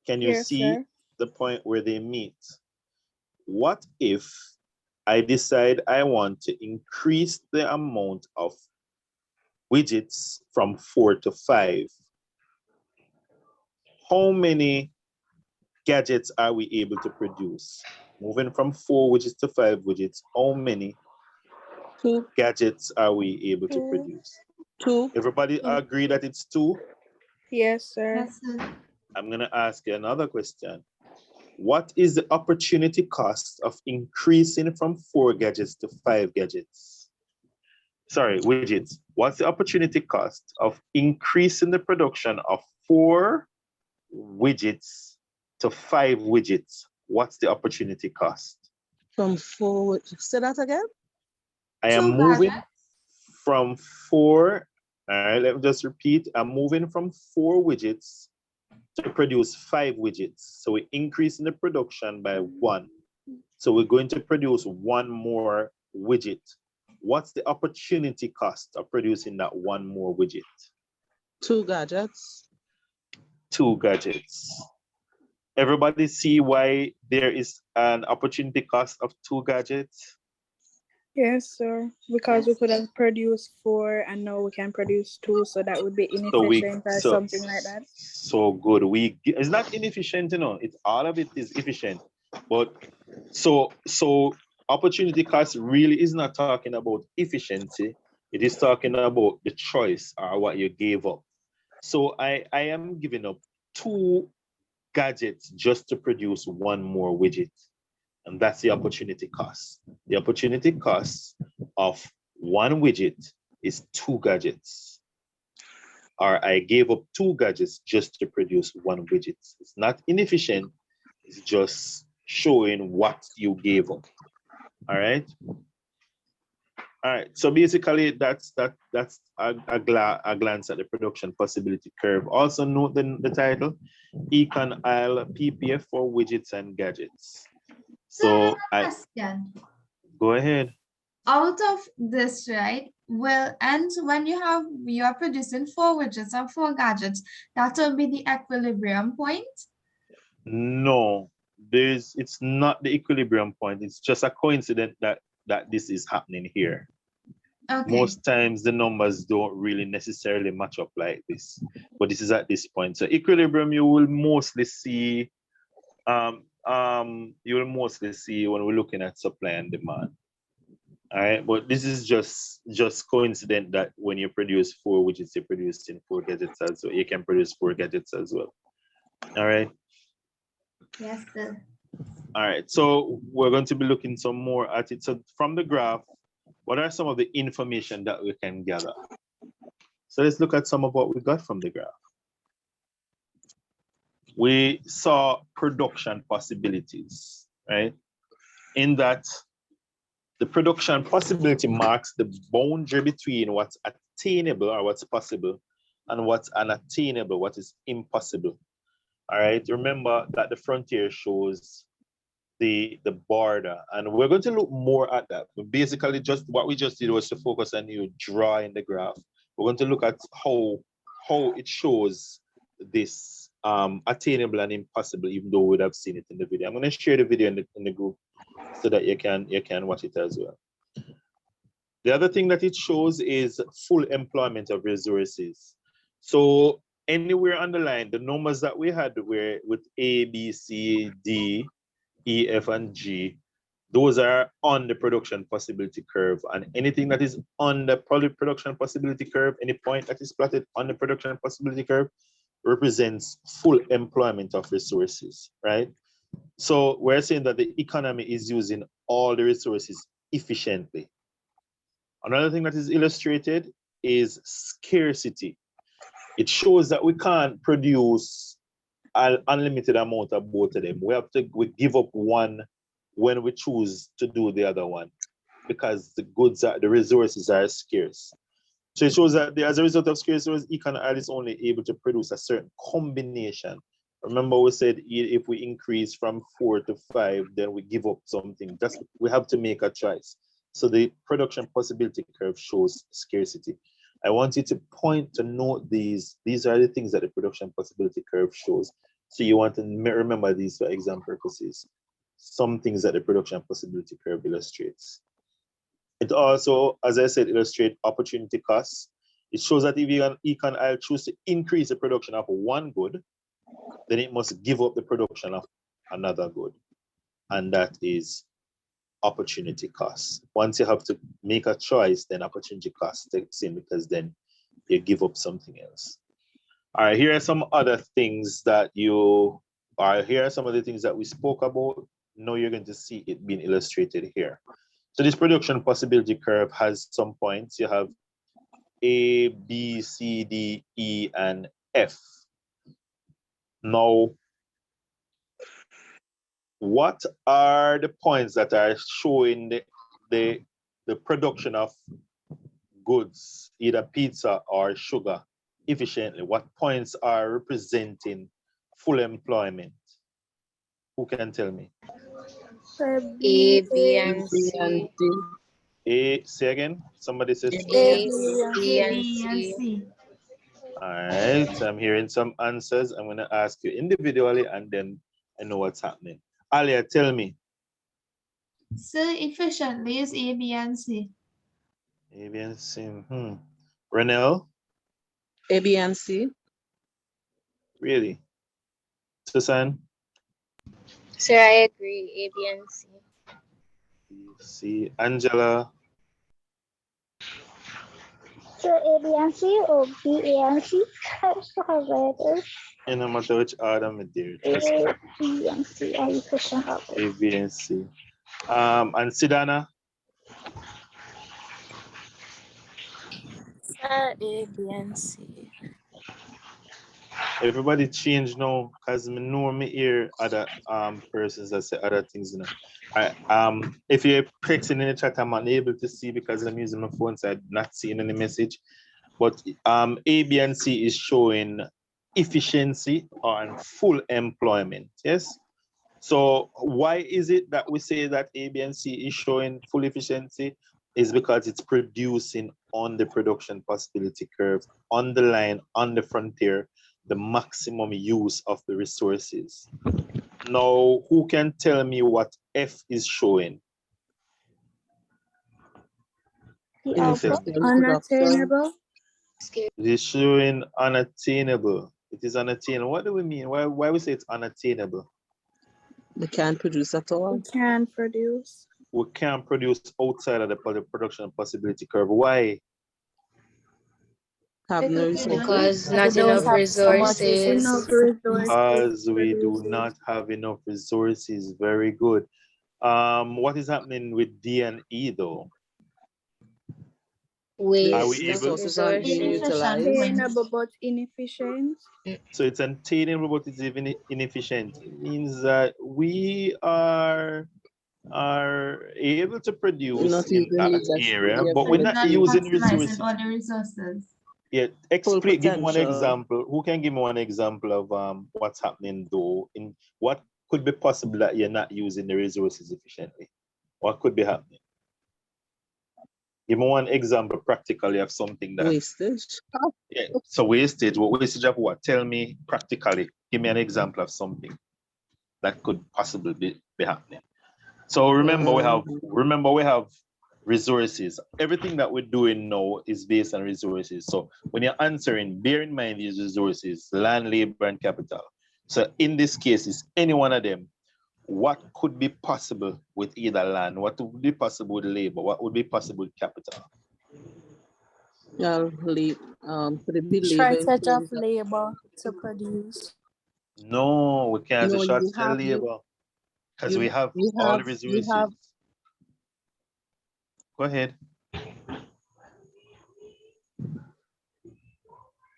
Can you Yes, see sir. the point where they meet? What if I decide I want to increase the amount of widgets from 4 to 5? How many gadgets are we able to produce? Moving from 4 widgets to 5 widgets, how many 2, gadgets are we able to 2. produce? 2. Everybody agree that it's 2? Yes, sir. Yes, sir. I'm going to ask you another question. What is the opportunity cost of increasing from 4 gadgets to 5 gadgets? Sorry, widgets. What's the opportunity cost of increasing the production of 4 widgets to 5 widgets? What's the opportunity cost? From 4, say that again? I am 2 moving gadgets. from 4, all right, let me just repeat. I'm moving from 4 widgets to produce 5 widgets. So we're increasing the production by 1. So we're going to produce 1 more widget. What's the opportunity cost of producing that 1 more widget? 2 gadgets. 2 gadgets. Everybody see why there is an opportunity cost of 2 gadgets? Yes, sir. Because we Yes. could have produced 4 and now we can produce 2, so that would be inefficient or something like that. So good. It's not inefficient, you know. It's all of it is efficient. But so opportunity cost really is not talking about efficiency. It is talking about the choice or what you gave up. So I am giving up 2 gadgets just to produce 1 more widget. And that's the opportunity cost. The opportunity cost of 1 widget is 2 gadgets. Or I gave up 2 gadgets just to produce 1 widget. It's not inefficient. It's just showing what you gave up. All right. All right. So basically, that's a glance at the production possibility curve. Also note the title, Econ Isle PPF for widgets and gadgets. So Question. go ahead. Out of this, right? Well, and when you are producing 4 widgets and 4 gadgets, that will be the equilibrium point. No, it's not the equilibrium point. It's just a coincidence that this is happening here. Okay. Most times the numbers don't really necessarily match up like this, but this is at this point. So equilibrium you will mostly see when we're looking at supply and demand. All right, but this is just coincident that when you produce 4 widgets, you produce in 4 gadgets as well. You can produce 4 gadgets as well. All right. Yes, sir. All right, so we're going to be looking some more at it. So from the graph, what are some of the information that we can gather? So let's look at some of what we got from the graph. We saw production possibilities, right? In that the production possibility marks the boundary between what's attainable or what's possible and what's unattainable, what is impossible. All right, remember that the frontier shows the border, and we're going to look more at that. But basically, just what we just did was to focus on you drawing the graph. We're going to look at how it shows this attainable and impossible, even though we would have seen it in the video. I'm going to share the video in the group so that you can watch it as well. The other thing that it shows is full employment of resources. So anywhere on the line, the numbers that we had were with A, B, C, D, E, F, and G, those are on the production possibility curve. And anything that is on the production possibility curve, any point that is plotted on the production possibility curve represents full employment of resources, right? So we're saying that the economy is using all the resources efficiently. Another thing that is illustrated is scarcity. It shows that we can't produce an unlimited amount of both of them. We give up one when we choose to do the other one because the resources are scarce. So it shows that as a result of scarce resources, Econ is only able to produce a certain combination. Remember we said if we increase from 4 to 5, then we give up something. We have to make a choice. So the production possibility curve shows scarcity. I want you to note these. These are the things that the production possibility curve shows. So you want to remember these for exam purposes. Some things that the production possibility curve illustrates. It also, as I said, illustrates opportunity costs. It shows that if Econ choose to increase the production of one good, then it must give up the production of another good. And that is opportunity costs. Once you have to make a choice, then opportunity cost takes in because then you give up something else. All right, here are some other things that here are some of the things that we spoke about. Now you're going to see it being illustrated here. So this production possibility curve has some points. You have A, B, C, D, E, and F. Now, what are the points that are showing the production of goods, either pizza or sugar, efficiently? What points are representing full employment? Who can tell me? A, B, and C. A, say again. Somebody says A, B, and C. All right, so I'm hearing some answers. I'm going to ask you individually and then I know what's happening. Alia, tell me. So efficiently is A, B, and C. A, B, and C. Renelle? A, B, and C. Really? Susan? Sir, I agree. A, B, and C. C. Angela? So A, B, and C or B, A, and C? No matter which order, my dear. A, B, and C. Are you pushing up? A, B, and C. And Sidana? Sir, A, B, and C. Everybody change now because I know me hear other persons that say other things. You know. If you're texting in the chat, I'm unable to see because I'm using my phone, so I'm not seeing any message. But A, B, and C is showing efficiency on full employment. Yes. So why is it that we say that A, B, and C is showing full efficiency? Is because it's producing on the production possibility curve, on the line, on the frontier, the maximum use of the resources. Now, who can tell me what F is showing? Unattainable. It is showing unattainable. It is unattainable. What do we mean? Why we say it's unattainable? We can't produce at all. We can produce. We can't produce outside of the production possibility curve. Why? Have no resources. Because not We don't enough have so much resources. Because we do not have enough resources. Very good. What is happening with D and E though? Waste Are we able of Resources aren't being resources. utilized. Attainable but inefficient. So it's attainable, but it's even inefficient. It means that we are able to produce Not in using that it as area, fully but we're as not using Maximizing resources. all the resources. Yeah, full give me one potential. example. Who can give me one example of what's happening though? In what could be possible that you're not using the resources efficiently? What could be happening? Give me one example practically of something that Wastage. yeah. So wastage. What wastage of what? Tell me practically. Give me an example of something that could possibly be happening. So remember we have resources. Everything that we're doing now is based on resources. So when you're answering, bear in mind these resources: land, labor, and capital. So in this case, is any one of them. What could be possible with either land? What would be possible with labor? What would be possible with capital? Could it be labor? Shortage of labor to produce. No, we can't No, say you short have labor because we have you all have the resources. Go ahead.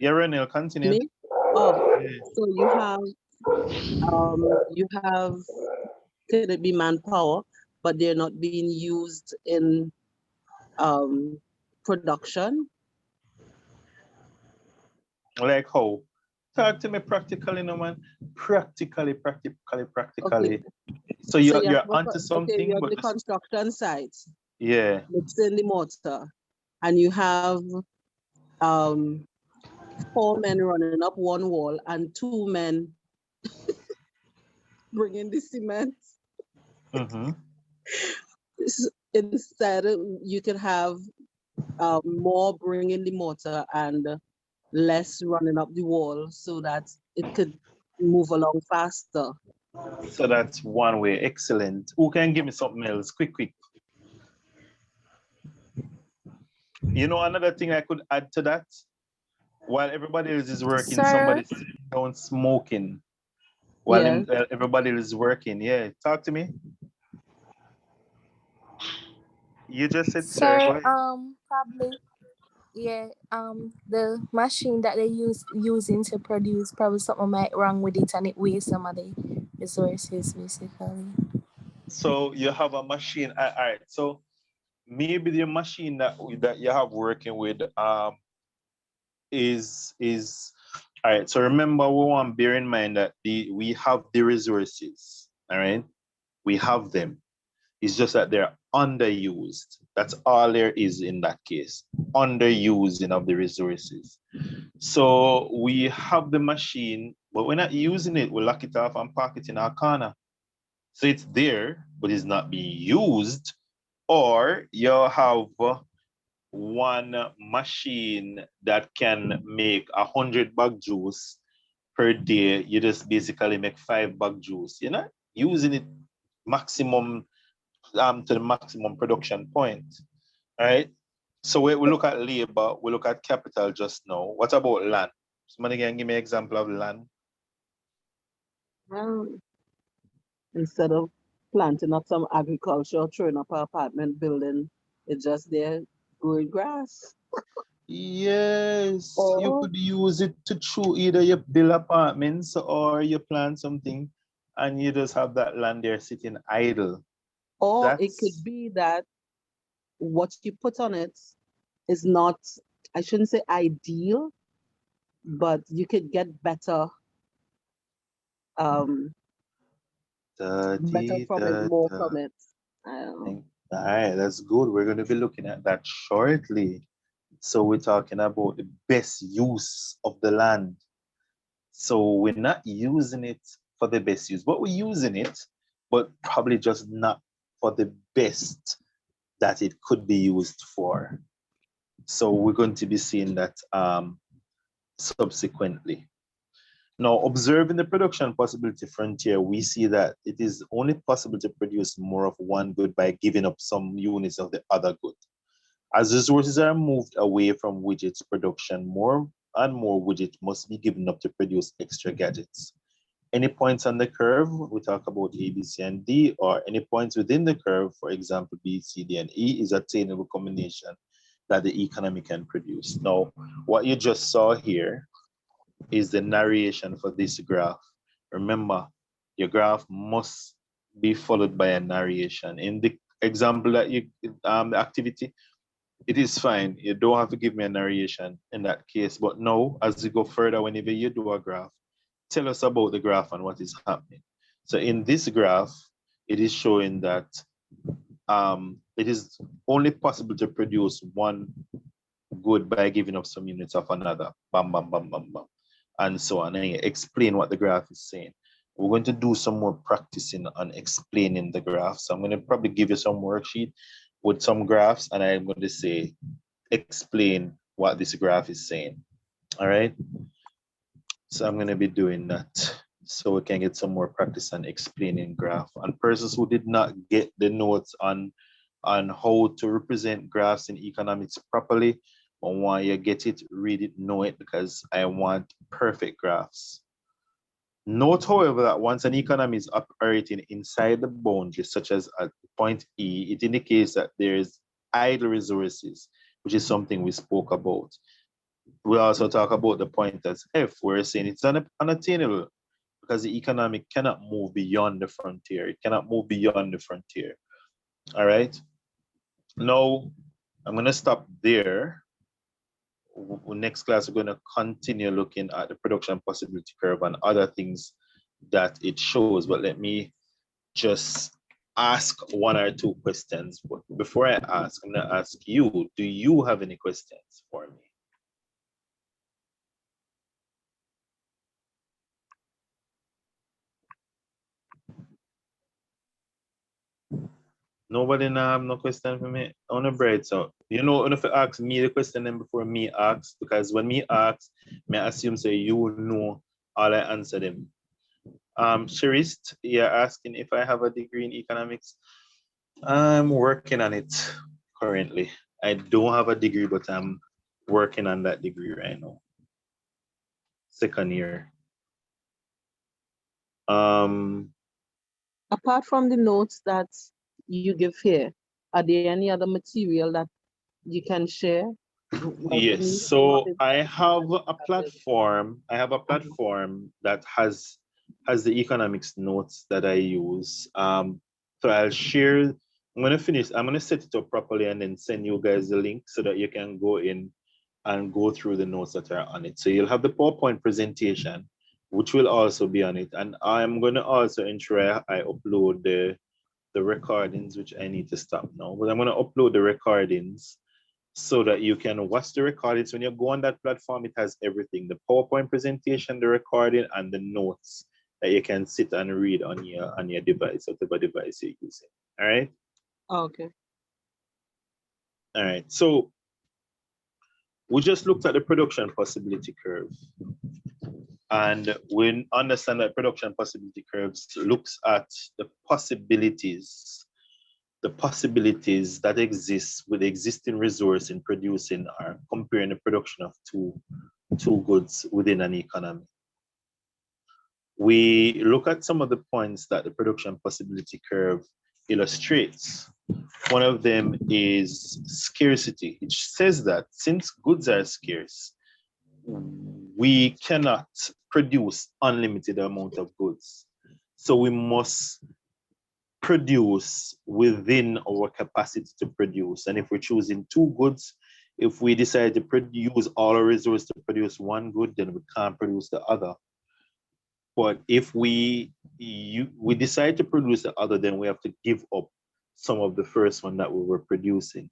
Yeah, Renel, continue. Me? Oh, Yeah. so you have, could it be manpower, but they're not being used in production. Like how? Talk to me practically, no man. Practically. Okay, So so you're onto something, you're on but the just construction site, yeah. mixing the mortar, and you have um 4 men running up one wall and 2 men bringing the cement. Mm-hmm. Instead, you could have more bringing the mortar and less running up the wall so that it could move along faster. So that's one way. Excellent. Who can give me something else? Quick. You know, another thing I could add to that, while everybody else is working, Sir, somebody's sitting down smoking while Yeah. everybody is working. Yeah, talk to me. You just said, sorry, go sir, ahead. probably, yeah, the machine that they using to produce, probably something might wrong with it and it wastes some of the resources basically. So you have a machine. All right. So maybe the machine that you have working with is all right. So remember, we want to bear in mind that we have the resources. All right, we have them. It's just that they're underused. That's all there is in that case. Underusing of the resources. So we have the machine, but we're not using it. We lock it off and park it in our corner. So it's there, but it's not being used. Or you have one machine that can make 100 bag juice per day. You just basically make 5 bag juice. You're not using it maximum to the maximum production point. All right. So we look at labor, we look at capital just now. What about land? Somebody can give me an example of land. Instead of planting up some agriculture, throwing up an apartment building, it's just there growing grass. Yes, you Or could use it to chew either you build apartments or you plant something and you just have that land there sitting idle. it could That's be that what you put on it is not, I shouldn't say ideal, but you could get better um da, better dee, from it, da, more da. from it. I don't know. All right, that's good. We're going to be looking at that shortly. So we're talking about the best use of the land. So we're not using it for the best use, but we're using it, but probably just not for the best that it could be used for. So we're going to be seeing that subsequently. Now, observing the production possibility frontier, we see that it is only possible to produce more of one good by giving up some units of the other good. As resources are moved away from widgets production, more and more widgets must be given up to produce extra gadgets. Any points on the curve, we talk about A, B, C, and D, or any points within the curve, for example, B, C, D, and E, is attainable combination that the economy can produce. Now, what you just saw here is the narration for this graph. Remember, your graph must be followed by a narration. In the example that you, the activity, it is fine. You don't have to give me a narration in that case. But now, as you go further, whenever you do a graph, tell us about the graph and what is happening. So in this graph, it is showing that it is only possible to produce one good by giving up some units of another. Bam, bam, bam, bam, bam. And so on. And you explain what the graph is saying. We're going to do some more practicing on explaining the graph. So I'm going to probably give you some worksheet with some graphs, and I'm going to say, explain what this graph is saying. All right. So I'm going to be doing that so we can get some more practice on explaining graph. And persons who did not get the notes on how to represent graphs in economics properly, I want you get it, read it, know it, because I want perfect graphs. Note, however, that once an economy is operating inside the boundaries, such as at point E, it indicates that there is idle resources, which is something we spoke about. We also talk about the point as F, where we're saying it's unattainable because the economic cannot move beyond the frontier. It cannot move beyond the frontier. All right. Now, I'm going to stop there. Next class, we're going to continue looking at the production possibility curve and other things that it shows. But let me just ask one or two questions. But before I ask, I'm going to ask you, do you have any questions for me? Nobody now have no question for me on the bread. So, you know, if you ask me the question then before me ask, because when me ask, me assume say you know all I answer them. Sharist, you're asking if I have a degree in economics. I'm working on it currently. I don't have a degree, but I'm working on that degree right now. Second year. Apart from the notes that you give here, are there any other material that you can share? Yes, so I have a platform. I have a platform that has the economics notes that I use. So I'll share. I'm gonna finish. I'm gonna set it up properly and then send you guys the link so that you can go in and go through the notes that are on it. So you'll have the PowerPoint presentation, which will also be on it, and I'm gonna also ensure I upload the recordings, which I need to stop now. But I'm gonna upload the recordings so that you can watch the recordings. When you go on that platform, it has everything, the PowerPoint presentation, the recording, and the notes that you can sit and read on your device, whatever device you're using. All right? Okay. All right. So we just looked at the production possibility curve. And we understand that production possibility curves looks at the possibilities that exist with the existing resource in producing or comparing the production of two goods within an economy. We look at some of the points that the production possibility curve illustrates. One of them is scarcity, which says that since goods are scarce, we cannot produce unlimited amount of goods. So we must produce within our capacity to produce. And if we're choosing two goods, if we decide to use all our resources to produce one good, then we can't produce the other. But if we decide to produce the other, then we have to give up some of the first one that we were producing.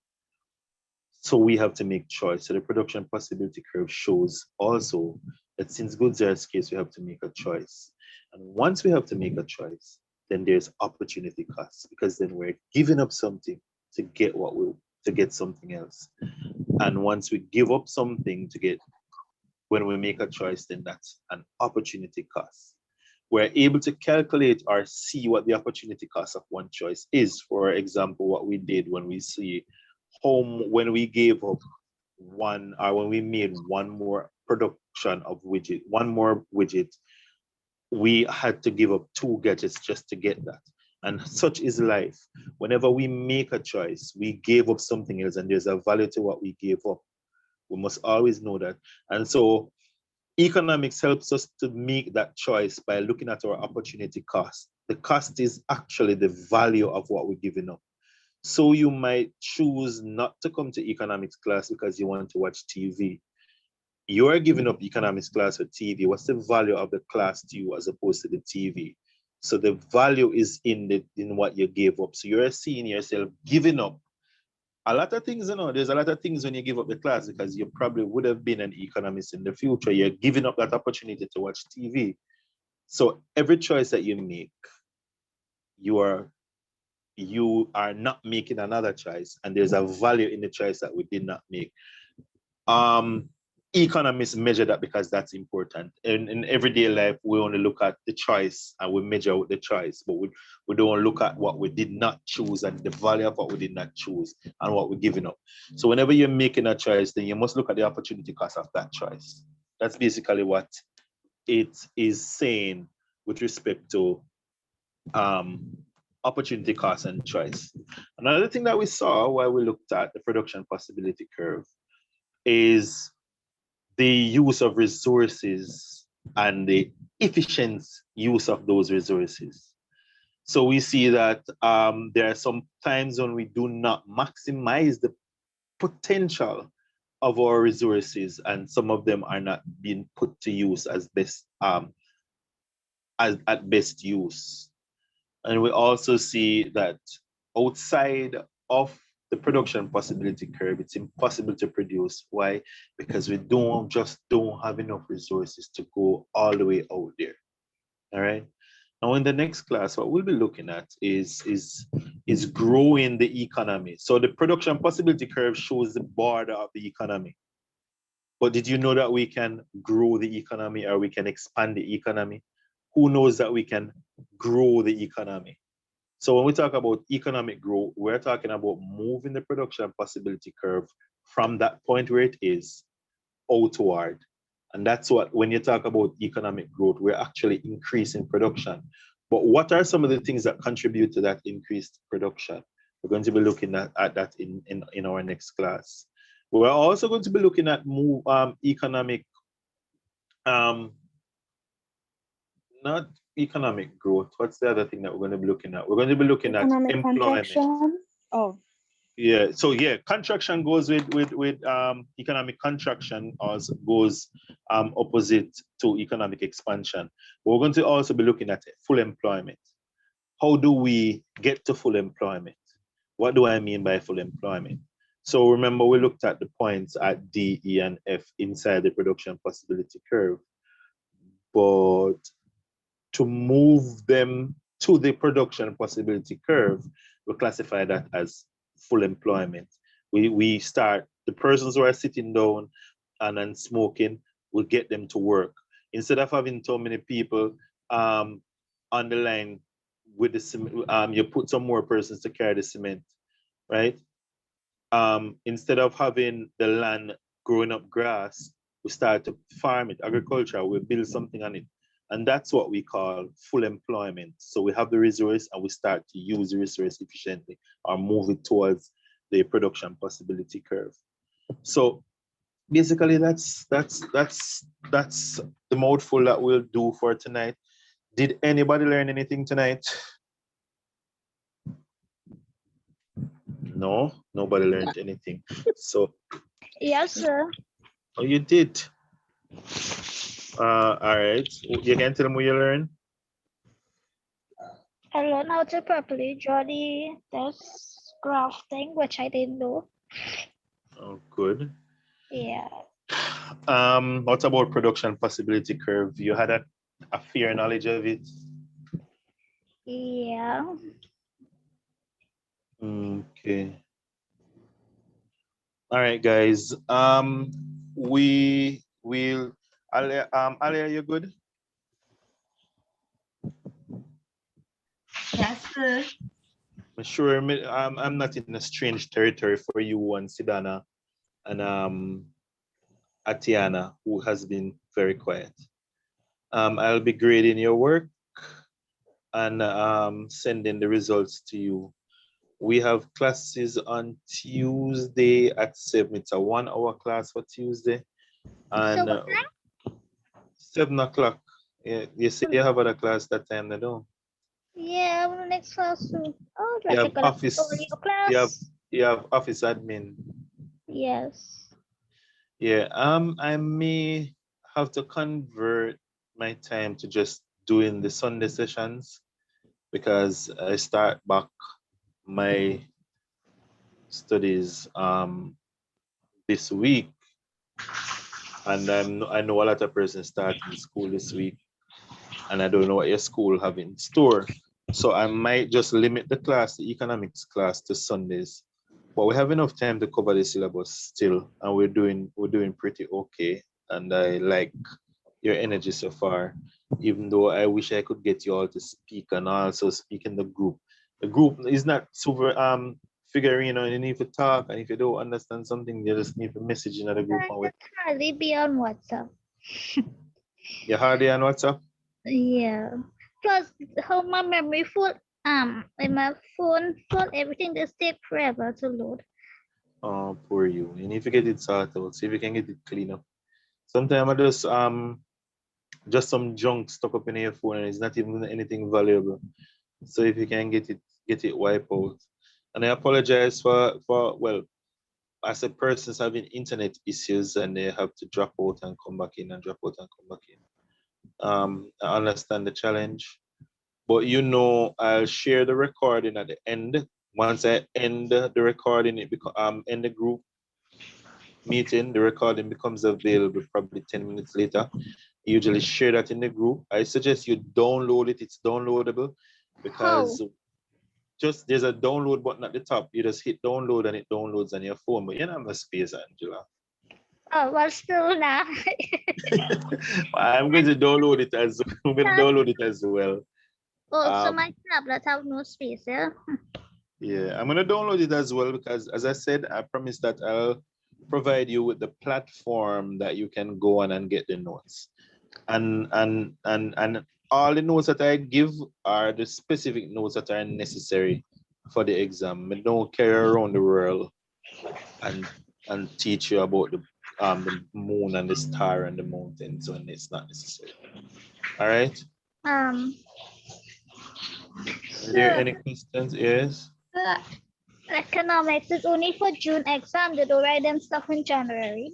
So we have to make choice. So the production possibility curve shows also that since goods are scarce, we have to make a choice. And once we have to make a choice, then there's opportunity cost, because then we're giving up something to get something else. And once we give up something when we make a choice, then that's an opportunity cost. We're able to calculate or see what the opportunity cost of one choice is. For example, what we did when we see when we gave up one, or when we made one more production of one more widget, we had to give up two gadgets just to get that. And such is life. Whenever we make a choice, we gave up something else, and there's a value to what we gave up. We must always know that. And so economics helps us to make that choice by looking at our opportunity cost. The cost is actually the value of what we're giving up. So you might choose not to come to economics class because you want to watch TV. You are giving up economics class for TV. What's the value of the class to you as opposed to the TV? So the value is in what you gave up. So you're seeing yourself giving up a lot of things. There's a lot of things when you give up the class, because you probably would have been an economist in the future. You're giving up that opportunity to watch TV. So every choice that you make, you are not making another choice, and there's a value in the choice that we did not make. Economists measure that because that's important. In everyday life, we only look at the choice and we measure with the choice, but we don't look at what we did not choose and the value of what we did not choose and what we're giving up. So whenever you're making a choice, then you must look at the opportunity cost of that choice. That's basically what it is saying with respect to opportunity cost and choice. Another thing that we saw while we looked at the production possibility curve is the use of resources and the efficient use of those resources. So we see that there are some times when we do not maximize the potential of our resources, and some of them are not being put to use as best as at best use. And we also see that outside of the production possibility curve, it's impossible to produce. Why? Because we don't have enough resources to go all the way out there. All right. Now, in the next class, what we'll be looking at is growing the economy. So the production possibility curve shows the border of the economy. But did you know that we can grow the economy, or we can expand the economy? Who knows that we can grow the economy? So when we talk about economic growth, we're talking about moving the production possibility curve from that point where it is outward. And that's what, when you talk about economic growth, we're actually increasing production. But what are some of the things that contribute to that increased production? We're going to be looking at that in our next class. We're also going to be looking at economic, not economic growth. What's the other thing that we're going to be looking at? We're going to be looking Economic at employment. contraction. Oh. Yeah, so yeah, contraction goes with economic contraction, also goes opposite to economic expansion. But we're going to also be looking at full employment. How do we get to full employment? What do I mean by full employment? So remember, we looked at the points at D, E, and F inside the production possibility curve. But to move them to the production possibility curve, we classify that as full employment. We start, the persons who are sitting down and then smoking, we'll get them to work. Instead of having so many people on the line with the cement, you put some more persons to carry the cement, right? Instead of having the land growing up grass, we start to farm it, agriculture, we build something on it. And that's what we call full employment. So we have the resource and we start to use the resource efficiently, or move it towards the production possibility curve. So basically that's the mouthful that we'll do for tonight. Did anybody learn anything tonight? No, nobody learned anything. So Yes, sir. oh, you did. All right. You can tell them what you learned. I learned how to properly draw this graph thing, which I didn't know. Oh, good. Yeah. What about production possibility curve? You had a fair knowledge of it? Yeah. Okay. All right, guys. We will. Ali, are you good? Yes, sir. I'm sure I'm not in a strange territory for you and Sidana and Atiana, who has been very quiet. I'll be grading your work and sending the results to you. We have classes on Tuesday at 7. It's a 1-hour class for Tuesday. And So what time? 7 o'clock. Yeah, you say you have other class that time, they don't. Yeah, the next class too. Oh, You like have office. class. You have office admin. Yes. Yeah. I may have to convert my time to just doing the Sunday sessions, because I start back my studies this week, and I know a lot of persons starting school this week, and I don't know what your school have in store. So I might just limit the class, the economics class, to Sundays. But we have enough time to cover the syllabus still, and we're doing pretty okay. And I like your energy so far, even though I wish I could get you all to speak and also speak in the group. The group is not super figuring, you need to talk, and if you don't understand something, you just need to message in the group. I can hardly be on WhatsApp. You're hardly on WhatsApp? Yeah. Plus, how my memory full, and my phone full, everything just take forever to load. Oh, poor you. You need to get it sorted out. See if you can get it clean up. Sometimes I just some junk stuck up in your phone and it's not even anything valuable. So if you can get it wiped out. And I apologize for well, as a person's having internet issues and they have to drop out and come back in and drop out and come back in. I understand the challenge, but I'll share the recording at the end. Once I end the recording, end the group meeting, the recording becomes available probably 10 minutes later. Usually share that in the group. I suggest you download it. It's downloadable because there's a download button at the top. You just hit download and it downloads on your phone, but you don't have a space, Angela. Oh, well, still now. I'm going to download it as well. Oh, so my tablet have no space, yeah? Yeah, I'm going to download it as well because, as I said, I promise that I'll provide you with the platform that you can go on and get the notes. And all the notes that I give are the specific notes that are necessary for the exam. I don't carry around the world and teach you about the moon and the star and the mountains when it's not necessary. All right. Are there any questions? Yes. Economics is only for June exam. They don't write them stuff in January.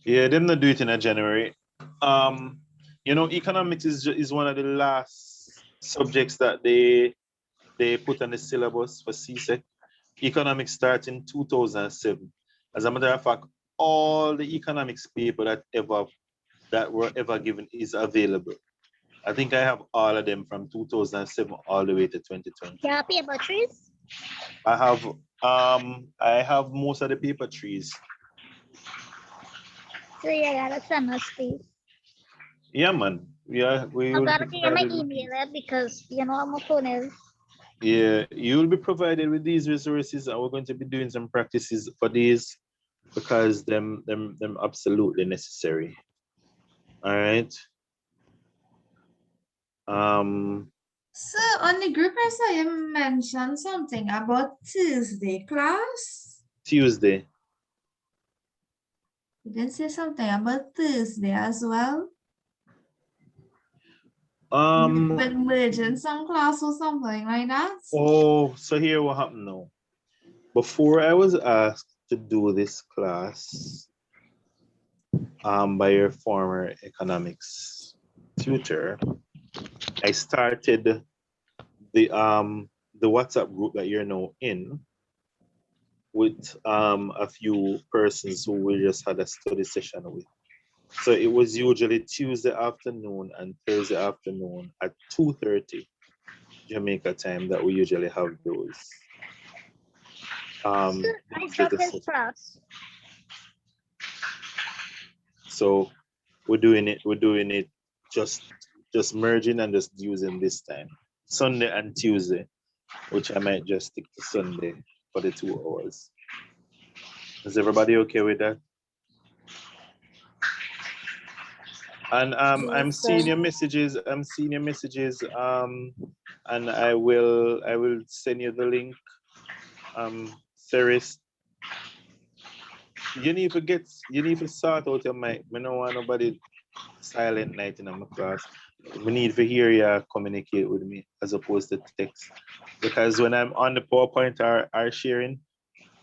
Yeah, them not do it in January. Economics is one of the last subjects that they put on the syllabus for CSEC. Economics starts in 2007. As a matter of fact, all the economics paper that were ever given is available. I think I have all of them from 2007 all the way to 2020. Yeah, paper trees. I have most of the paper trees. So you gotta send us, please. Yeah, man. Yeah, we I will gotta be get my provided email because you know how my phone is. Yeah, you'll be provided with these resources, and we're going to be doing some practices for these because them absolutely necessary. All right. So on the group, I saw you mention something about Tuesday class. Tuesday. You didn't say something about Thursday as well. With merging some class or something like that. Oh, so here what happened now. Before I was asked to do this class by your former economics tutor, I started the WhatsApp group that you're now in with a few persons who we just had a study session with. So it was usually Tuesday afternoon and Thursday afternoon at 2:30 Jamaica time that we usually have those. So we're doing it just merging and just using this time. Sunday and Tuesday, which I might just stick to Sunday for the 2 hours. Is everybody okay with that? And I'm seeing your messages. And I will send you the link. Satirist, you need to sort out your mic. I don't want nobody silent night in my class. We need to hear you communicate with me as opposed to text. Because when I'm on the PowerPoint or sharing,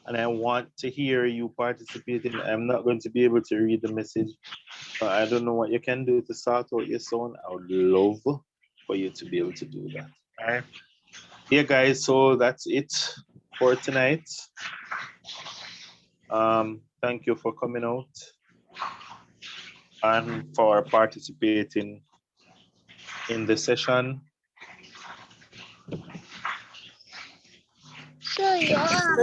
and I want to hear you participating, I'm not going to be able to read the message. So I don't know what you can do to sort out your sound. I would love for you to be able to do that. All right. Yeah, guys, so that's it for tonight. Thank you for coming out and for participating in the session. So yeah.